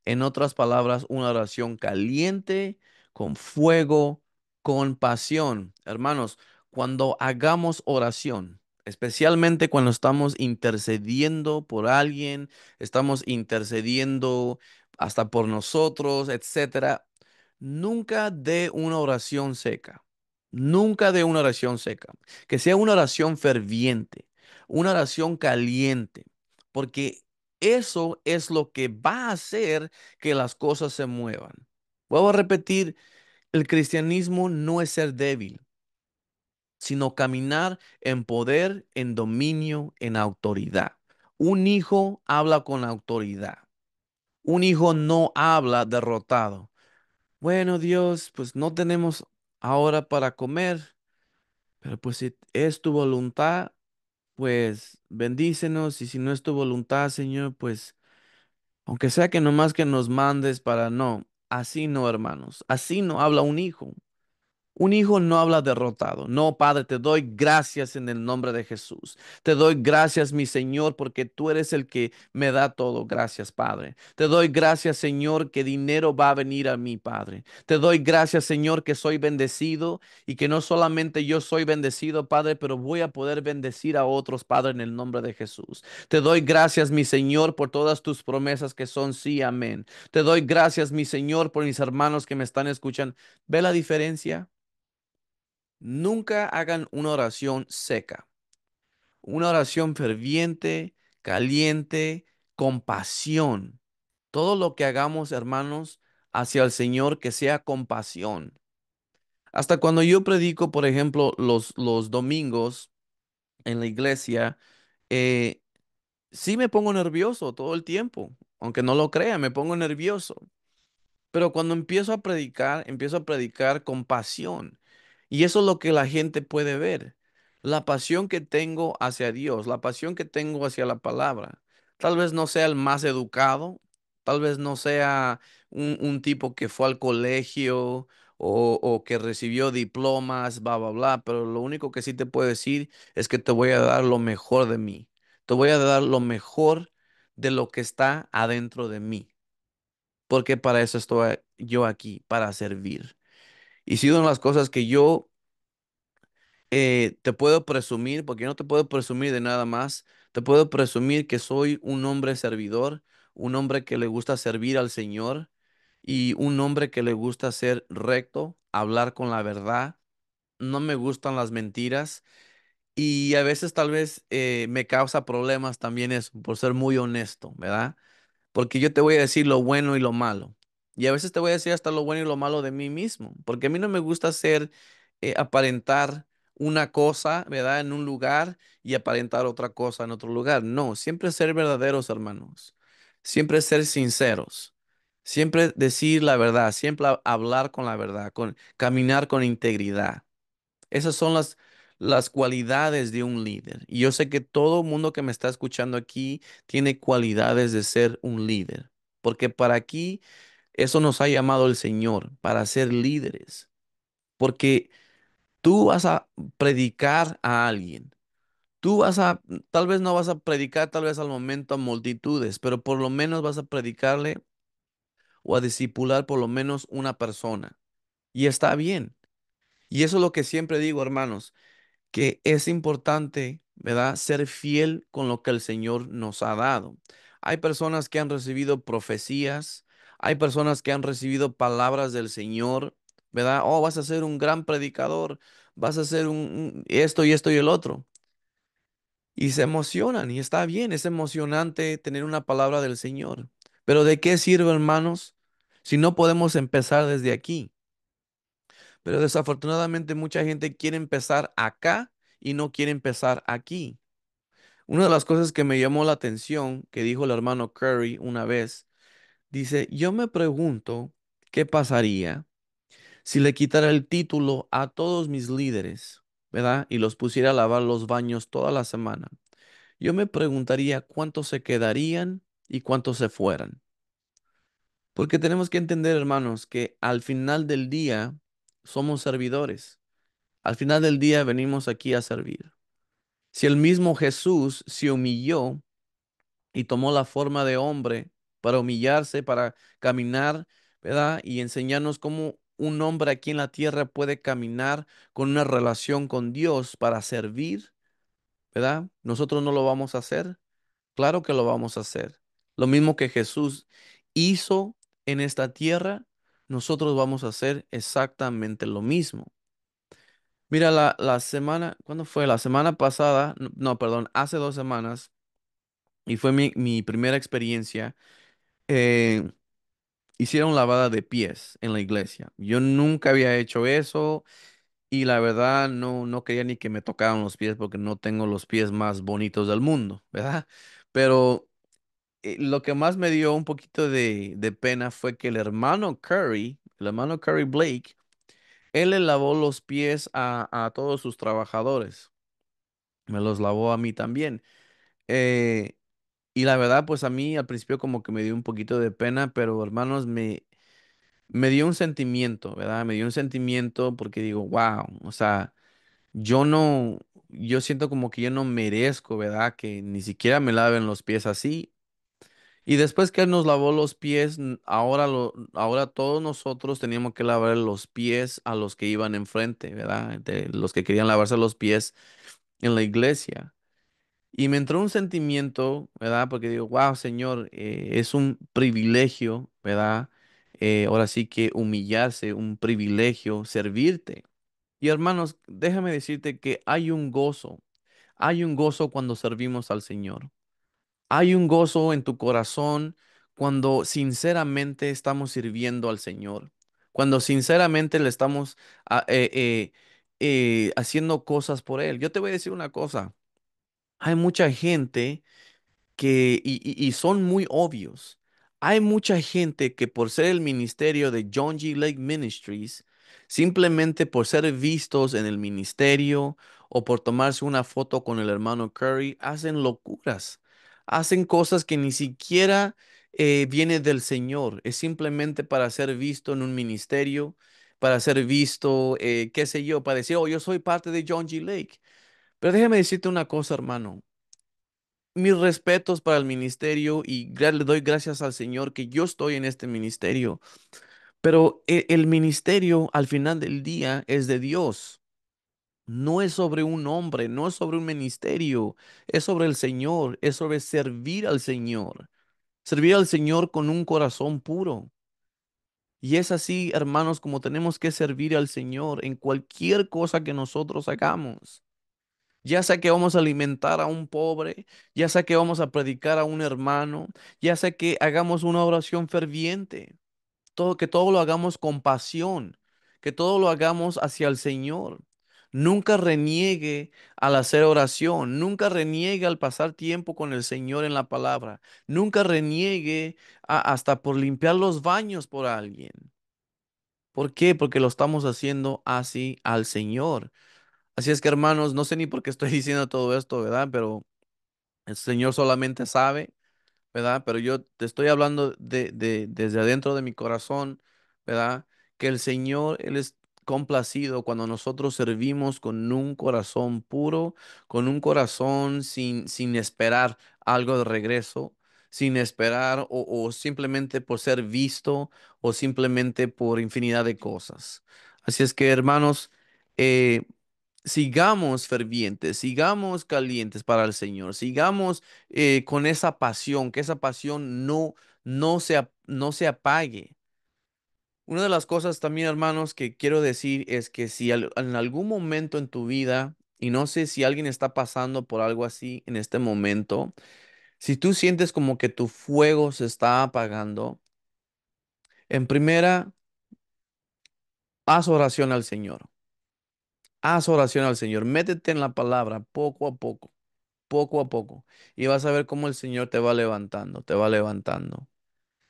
En otras palabras, una oración caliente, con fuego, con pasión. Hermanos, cuando hagamos oración, especialmente cuando estamos intercediendo por alguien, estamos intercediendo hasta por nosotros, etcétera, nunca dé una oración seca. Nunca dé una oración seca. Que sea una oración ferviente, una oración caliente, porque eso es lo que va a hacer que las cosas se muevan. Vuelvo a repetir, el cristianismo no es ser débil, sino caminar en poder, en dominio, en autoridad. Un hijo habla con autoridad. Un hijo no habla derrotado. Bueno, Dios, pues no tenemos ahora para comer, pero pues si es tu voluntad, pues bendícenos y si no es tu voluntad, Señor, pues aunque sea que nomás que nos mandes para no. Así no, hermanos. Así no habla un hijo. Un hijo no habla derrotado. No, Padre, te doy gracias en el nombre de Jesús. Te doy gracias, mi Señor, porque tú eres el que me da todo. Gracias, Padre. Te doy gracias, Señor, que dinero va a venir a mí, Padre. Te doy gracias, Señor, que soy bendecido y que no solamente yo soy bendecido, Padre, pero voy a poder bendecir a otros, Padre, en el nombre de Jesús. Te doy gracias, mi Señor, por todas tus promesas que son sí, amén. Te doy gracias, mi Señor, por mis hermanos que me están escuchando. ¿Ve la diferencia? Nunca hagan una oración seca, una oración ferviente, caliente, con pasión. Todo lo que hagamos, hermanos, hacia el Señor, que sea con pasión. Hasta cuando yo predico, por ejemplo, los domingos en la iglesia, eh, sí me pongo nervioso todo el tiempo. Aunque no lo crea, me pongo nervioso. Pero cuando empiezo a predicar con pasión. Y eso es lo que la gente puede ver. la pasión que tengo hacia Dios, la pasión que tengo hacia la palabra. Tal vez no sea el más educado, tal vez no sea un tipo que fue al colegio o que recibió diplomas, bla, bla, bla, pero lo único que sí te puedo decir es que te voy a dar lo mejor de mí. Te voy a dar lo mejor de lo que está adentro de mí, porque para eso estoy yo aquí, para servir. Y si una de las cosas que yo te puedo presumir, porque no te puedo presumir de nada más, te puedo presumir que soy un hombre servidor, un hombre que le gusta servir al Señor y un hombre que le gusta ser recto, hablar con la verdad. No me gustan las mentiras y a veces tal vez me causa problemas también eso, por ser muy honesto, ¿verdad? Porque yo te voy a decir lo bueno y lo malo. Y a veces te voy a decir hasta lo bueno y lo malo de mí mismo, porque a mí no me gusta hacer, aparentar una cosa, ¿verdad? En un lugar y aparentar otra cosa en otro lugar. No, siempre ser verdaderos, hermanos. Siempre ser sinceros. Siempre decir la verdad, siempre hablar con la verdad, caminar con integridad. Esas son las cualidades de un líder. Y yo sé que todo mundo que me está escuchando aquí tiene cualidades de ser un líder. Porque para aquí eso nos ha llamado el Señor, para ser líderes. Porque tú vas a predicar a alguien. Tú vas a, tal vez no vas a predicar tal vez al momento a multitudes, pero por lo menos vas a predicarle o a discipular por lo menos una persona. Y está bien. Y eso es lo que siempre digo, hermanos, que es importante, ¿verdad? Ser fiel con lo que el Señor nos ha dado. Hay personas que han recibido profecías, hay personas que han recibido palabras del Señor, ¿verdad? Oh, vas a ser un gran predicador, vas a ser esto y esto y el otro. Y se emocionan y está bien, es emocionante tener una palabra del Señor. Pero ¿de qué sirve, hermanos, si no podemos empezar desde aquí? Pero desafortunadamente mucha gente quiere empezar acá y no quiere empezar aquí. Una de las cosas que me llamó la atención que dijo el hermano Curry una vez, dice, yo me pregunto qué pasaría si le quitara el título a todos mis líderes, ¿verdad? Y los pusiera a lavar los baños toda la semana. Yo me preguntaría cuántos se quedarían y cuántos se fueran. Porque tenemos que entender, hermanos, que al final del día somos servidores. Al final del día venimos aquí a servir. Si el mismo Jesús se humilló y tomó la forma de hombre para humillarse, para caminar, ¿verdad? Y enseñarnos cómo un hombre aquí en la tierra puede caminar con una relación con Dios para servir, ¿verdad? Nosotros no lo vamos a hacer. Claro que lo vamos a hacer. Lo mismo que Jesús hizo en esta tierra, nosotros vamos a hacer exactamente lo mismo. Mira, la semana, ¿cuándo fue? La semana pasada, no, no, perdón, hace 2 semanas, y fue mi primera experiencia, eh, hicieron lavada de pies en la iglesia. Yo nunca había hecho eso y la verdad no quería ni que me tocaran los pies porque no tengo los pies más bonitos del mundo, ¿verdad? Pero lo que más me dio un poquito de pena fue que el hermano Curry Blake, él le lavó los pies a todos sus trabajadores. Me los lavó a mí también. Eh, y la verdad, pues a mí al principio como que me dio un poquito de pena, pero hermanos, me dio un sentimiento, ¿verdad? Me dio un sentimiento porque digo, wow, o sea, yo no, yo siento como que yo no merezco, ¿verdad? Que ni siquiera me laven los pies así. Y después que él nos lavó los pies, ahora todos nosotros teníamos que lavar los pies a los que iban enfrente, ¿verdad? De los que querían lavarse los pies en la iglesia. Y me entró un sentimiento, ¿verdad? Porque digo, wow, Señor, es un privilegio, ¿verdad? Ahora sí que humillarse, un privilegio servirte. Y hermanos, déjame decirte que hay un gozo cuando servimos al Señor. Hay un gozo en tu corazón cuando sinceramente estamos sirviendo al Señor. Cuando sinceramente le estamos haciendo cosas por Él. Yo te voy a decir una cosa. Hay mucha gente y son muy obvios. Hay mucha gente que por ser el ministerio de John G. Lake Ministries, simplemente por ser vistos en el ministerio o por tomarse una foto con el hermano Curry, hacen locuras, hacen cosas que ni siquiera viene del Señor, es simplemente para ser visto en un ministerio, para ser visto, qué sé yo, para decir, oh, yo soy parte de John G. Lake. Pero déjame decirte una cosa, hermano. Mis respetos para el ministerio y le doy gracias al Señor que yo estoy en este ministerio. Pero el ministerio al final del día es de Dios. No es sobre un hombre, no es sobre un ministerio, es sobre el Señor, es sobre servir al Señor. Servir al Señor con un corazón puro. Y es así, hermanos, como tenemos que servir al Señor en cualquier cosa que nosotros hagamos. Ya sea que vamos a alimentar a un pobre, ya sea que vamos a predicar a un hermano, ya sea que hagamos una oración ferviente, que todo lo hagamos con pasión, que todo lo hagamos hacia el Señor. Nunca reniegue al hacer oración, nunca reniegue al pasar tiempo con el Señor en la palabra, nunca reniegue hasta por limpiar los baños por alguien. ¿Por qué? Porque lo estamos haciendo así al Señor. Así es que, hermanos, no sé ni por qué estoy diciendo todo esto, ¿verdad? Pero el Señor solamente sabe. ¿Verdad? Pero yo te estoy hablando desde adentro de mi corazón, ¿verdad? Que el Señor, Él es complacido cuando nosotros servimos con un corazón puro, con un corazón sin esperar algo de regreso, sin esperar o simplemente por ser visto o simplemente por infinidad de cosas. Así es que, hermanos, eh, sigamos fervientes, sigamos calientes para el Señor, sigamos con esa pasión, que esa pasión no se apague. Una de las cosas también, hermanos, que quiero decir es que si en algún momento en tu vida, y no sé si alguien está pasando por algo así en este momento, si tú sientes como que tu fuego se está apagando, en primera, haz oración al Señor. Haz oración al Señor. Métete en la palabra poco a poco, y vas a ver cómo el Señor te va levantando, te va levantando.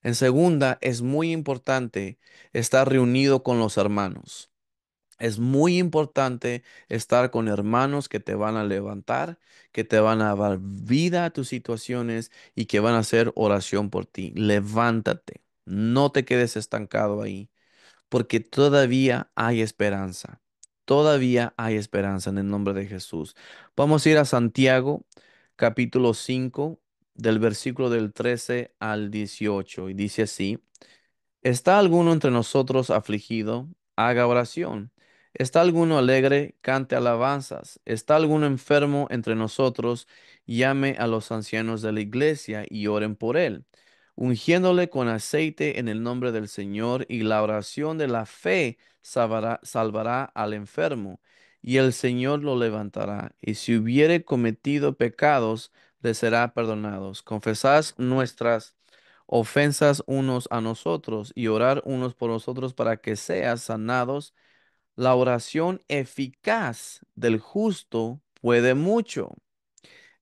En segunda, es muy importante estar reunido con los hermanos. Es muy importante estar con hermanos que te van a levantar, que te van a dar vida a tus situaciones y que van a hacer oración por ti. Levántate, no te quedes estancado ahí porque todavía hay esperanza. Todavía hay esperanza en el nombre de Jesús. Vamos a ir a Santiago, capítulo 5 del versículo del 13 al 18, y dice así. ¿Está alguno entre nosotros afligido? Haga oración. ¿Está alguno alegre? Cante alabanzas. ¿Está alguno enfermo entre nosotros? Llame a los ancianos de la iglesia y oren por él, ungiéndole con aceite en el nombre del Señor, y la oración de la fe salvará al enfermo, y el Señor lo levantará. Y si hubiere cometido pecados, le será perdonados. Confesad nuestras ofensas unos a nosotros y orar unos por nosotros para que sean sanados. La oración eficaz del justo puede mucho.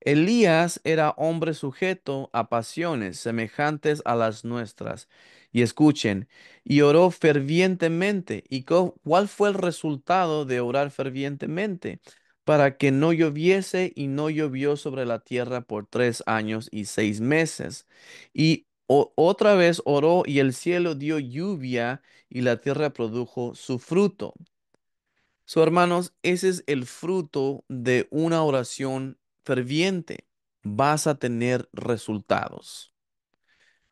Elías era hombre sujeto a pasiones semejantes a las nuestras. Y escuchen, y oró fervientemente. ¿Y cuál fue el resultado de orar fervientemente? Para que no lloviese, y no llovió sobre la tierra por 3 años y 6 meses. Y otra vez oró, y el cielo dio lluvia, y la tierra produjo su fruto. So, hermanos, ese es el fruto de una oración ferviente. Vas a tener resultados.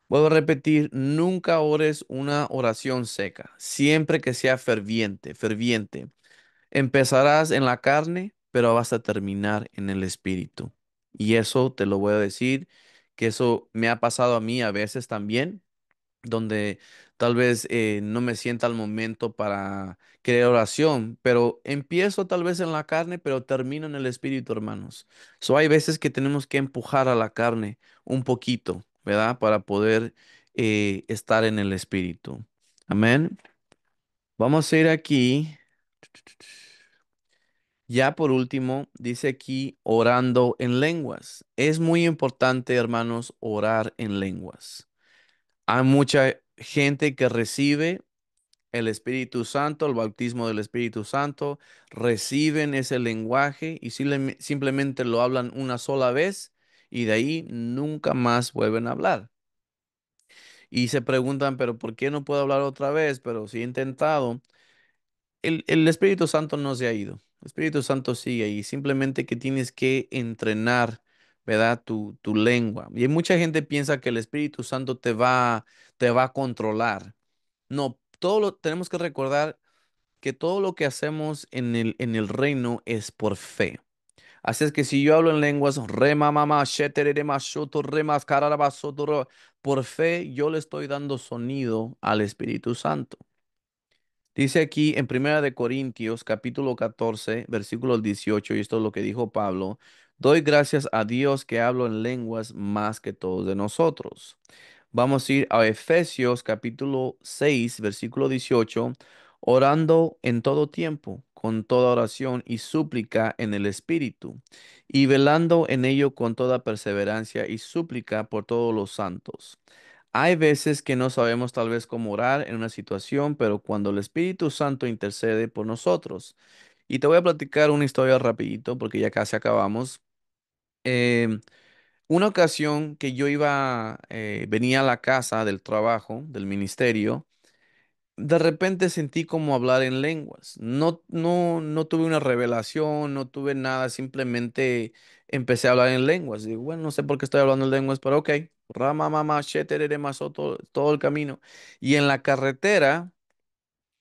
Vuelvo a repetir, nunca ores una oración seca, siempre que sea ferviente, ferviente. Empezarás en la carne, pero vas a terminar en el espíritu. Y eso te lo voy a decir, que eso me ha pasado a mí a veces también donde tal vez no me sienta al momento para querer oración, pero empiezo tal vez en la carne, pero termino en el espíritu, hermanos. So hay veces que tenemos que empujar a la carne un poquito, ¿verdad? Para poder estar en el espíritu. Amén. Vamos a ir aquí. Ya por último, dice aquí orando en lenguas. Es muy importante, hermanos, orar en lenguas. Hay mucha gente que recibe el Espíritu Santo, el bautismo del Espíritu Santo, reciben ese lenguaje y simplemente lo hablan una sola vez y de ahí nunca más vuelven a hablar. Y se preguntan, pero ¿por qué no puedo hablar otra vez? Pero si he intentado. El Espíritu Santo no se ha ido. El Espíritu Santo sigue ahí. Simplemente que tienes que entrenar, ¿verdad? Tu lengua. Y mucha gente piensa que el Espíritu Santo te va a controlar. No, tenemos que recordar que todo lo que hacemos en el reino es por fe. Así es que si yo hablo en lenguas, rema mama, sheterere mashoto, remas kararabasoto, por fe yo le estoy dando sonido al Espíritu Santo. Dice aquí en Primera de Corintios, capítulo 14, versículo 18, y esto es lo que dijo Pablo: doy gracias a Dios que hablo en lenguas más que todos de nosotros. Vamos a ir a Efesios, capítulo 6, versículo 18, orando en todo tiempo, con toda oración y súplica en el Espíritu, y velando en ello con toda perseverancia y súplica por todos los santos. Hay veces que no sabemos tal vez cómo orar en una situación, pero cuando el Espíritu Santo intercede por nosotros. Y te voy a platicar una historia rapidito porque ya casi acabamos. Em, una ocasión que venía a la casa del trabajo, del ministerio, de repente sentí como hablar en lenguas. No tuve una revelación, no tuve nada, simplemente empecé a hablar en lenguas. Digo, bueno, no sé por qué estoy hablando en lenguas, pero ok. Rama, mama, sheterere, maso, todo el camino. Y en la carretera,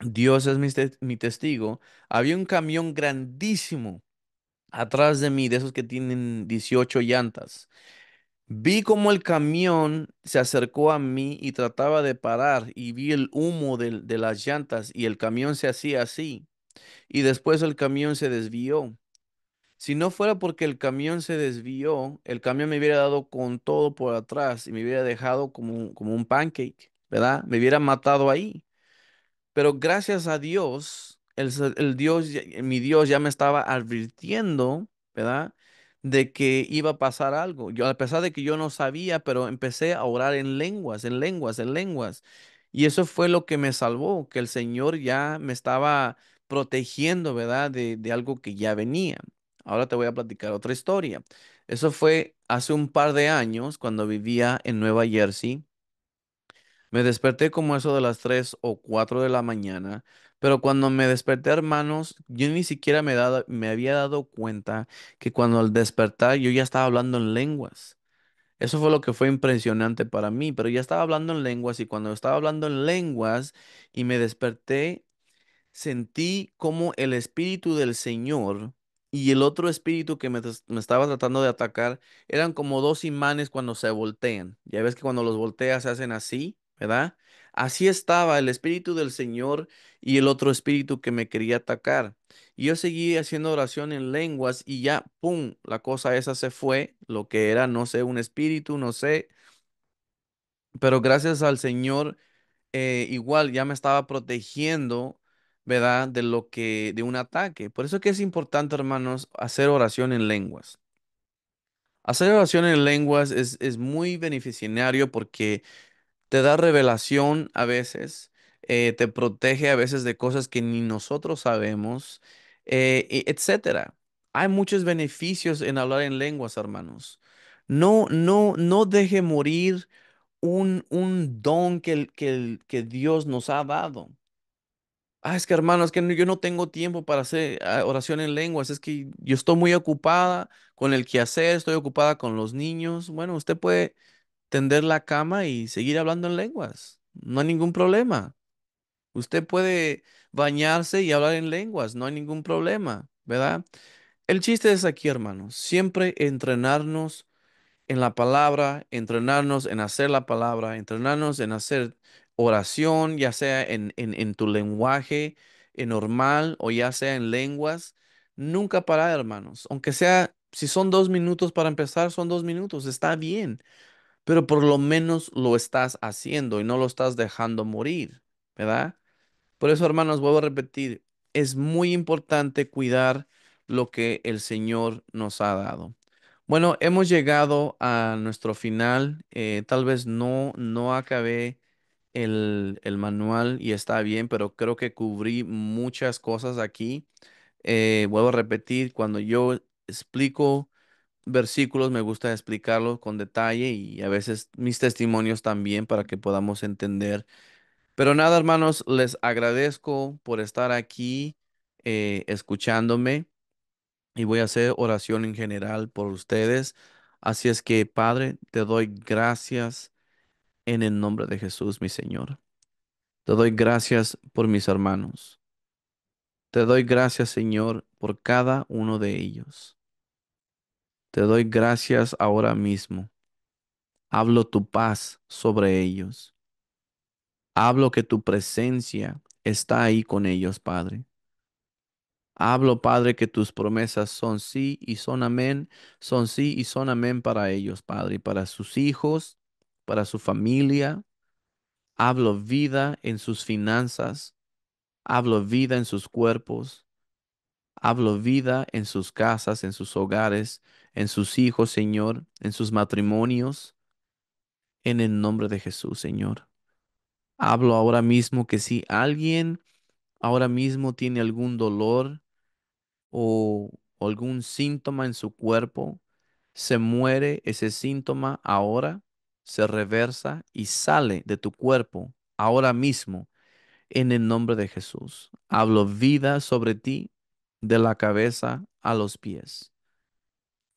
Dios es mi testigo, había un camión grandísimo atrás de mí, de esos que tienen 18 llantas. Vi como el camión se acercó a mí y trataba de parar y vi el humo de las llantas y el camión se hacía así y después el camión se desvió. Si no fuera porque el camión se desvió, el camión me hubiera dado con todo por atrás y me hubiera dejado como un pancake, ¿verdad? Me hubiera matado ahí. Pero gracias a Dios, el Dios, mi Dios ya me estaba advirtiendo, ¿verdad? De que iba a pasar algo. Yo, a pesar de que yo no sabía, pero empecé a orar en lenguas, en lenguas, en lenguas. Y eso fue lo que me salvó, que el Señor ya me estaba protegiendo, ¿verdad? De algo que ya venía. Ahora te voy a platicar otra historia. Eso fue hace un par de años cuando vivía en Nueva Jersey. Me desperté como eso de las 3 o 4 de la mañana, pero cuando me desperté, hermanos, yo ni siquiera me había dado cuenta que cuando al despertar yo ya estaba hablando en lenguas. Eso fue lo que fue impresionante para mí, pero ya estaba hablando en lenguas y cuando estaba hablando en lenguas y me desperté, sentí como el espíritu del Señor y el otro espíritu que me estaba tratando de atacar eran como dos imanes cuando se voltean. Ya ves que cuando los volteas se hacen así, ¿verdad? Así estaba el espíritu del Señor y el otro espíritu que me quería atacar. Y yo seguí haciendo oración en lenguas y ya, ¡pum!, la cosa esa se fue, lo que era, no sé, un espíritu, no sé, pero gracias al Señor igual ya me estaba protegiendo, ¿verdad? De un ataque. Por eso que es importante, hermanos, hacer oración en lenguas. Hacer oración en lenguas es muy beneficiario porque te da revelación a veces, te protege a veces de cosas que ni nosotros sabemos, etcétera. Hay muchos beneficios en hablar en lenguas, hermanos. No deje morir un don que Dios nos ha dado. Es que hermano, es que yo no tengo tiempo para hacer oración en lenguas, es que yo estoy muy ocupada con el quehacer, estoy ocupada con los niños. Bueno, usted puede tender la cama y seguir hablando en lenguas, no hay ningún problema. Usted puede bañarse y hablar en lenguas, no hay ningún problema, ¿verdad? El chiste es aquí, hermanos, siempre entrenarnos en la palabra, entrenarnos en hacer la palabra, entrenarnos en hacer oración, ya sea en tu lenguaje normal o ya sea en lenguas. Nunca parar, hermanos. Aunque sea, si son 2 minutos para empezar, son 2 minutos, está bien, pero por lo menos lo estás haciendo y no lo estás dejando morir, ¿verdad? Por eso, hermanos, vuelvo a repetir, es muy importante cuidar lo que el Señor nos ha dado. Bueno, hemos llegado a nuestro final. Tal vez no acabé el manual y está bien, pero creo que cubrí muchas cosas aquí. Vuelvo a repetir, cuando yo explico versículos, me gusta explicarlos con detalle y a veces mis testimonios también para que podamos entender. Pero nada, hermanos, les agradezco por estar aquí escuchándome y voy a hacer oración en general por ustedes. Así es que, Padre, te doy gracias en el nombre de Jesús, mi Señor. Te doy gracias por mis hermanos. Te doy gracias, Señor, por cada uno de ellos. Te doy gracias ahora mismo. Hablo tu paz sobre ellos. Hablo que tu presencia está ahí con ellos, Padre. Hablo, Padre, que tus promesas son sí y son amén, son sí y son amén para ellos, Padre, y para sus hijos, para su familia. Hablo vida en sus finanzas, hablo vida en sus cuerpos, hablo vida en sus casas, en sus hogares, en sus hijos, Señor, en sus matrimonios, en el nombre de Jesús, Señor. Hablo ahora mismo que si alguien ahora mismo tiene algún dolor, o algún síntoma en su cuerpo, se muere ese síntoma ahora, se reversa y sale de tu cuerpo ahora mismo en el nombre de Jesús. Hablo vida sobre ti de la cabeza a los pies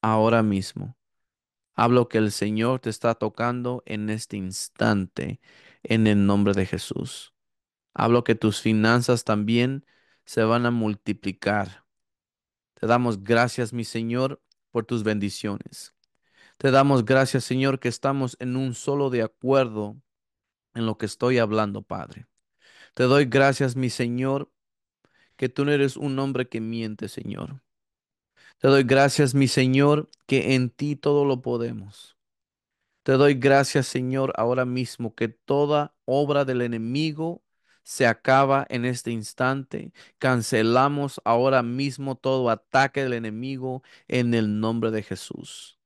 ahora mismo. Hablo que el Señor te está tocando en este instante en el nombre de Jesús. Hablo que tus finanzas también se van a multiplicar. Te damos gracias, mi Señor, por tus bendiciones. Te damos gracias, Señor, que estamos en un solo de acuerdo en lo que estoy hablando, Padre. Te doy gracias, mi Señor, que tú no eres un hombre que miente, Señor. Te doy gracias, mi Señor, que en ti todo lo podemos. Te doy gracias, Señor, ahora mismo que toda obra del enemigo se acaba en este instante. Cancelamos ahora mismo todo ataque del enemigo en el nombre de Jesús.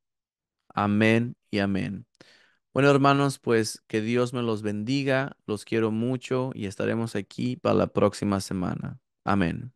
Amén y amén. Bueno, hermanos, pues que Dios me los bendiga. Los quiero mucho y estaremos aquí para la próxima semana. Amén.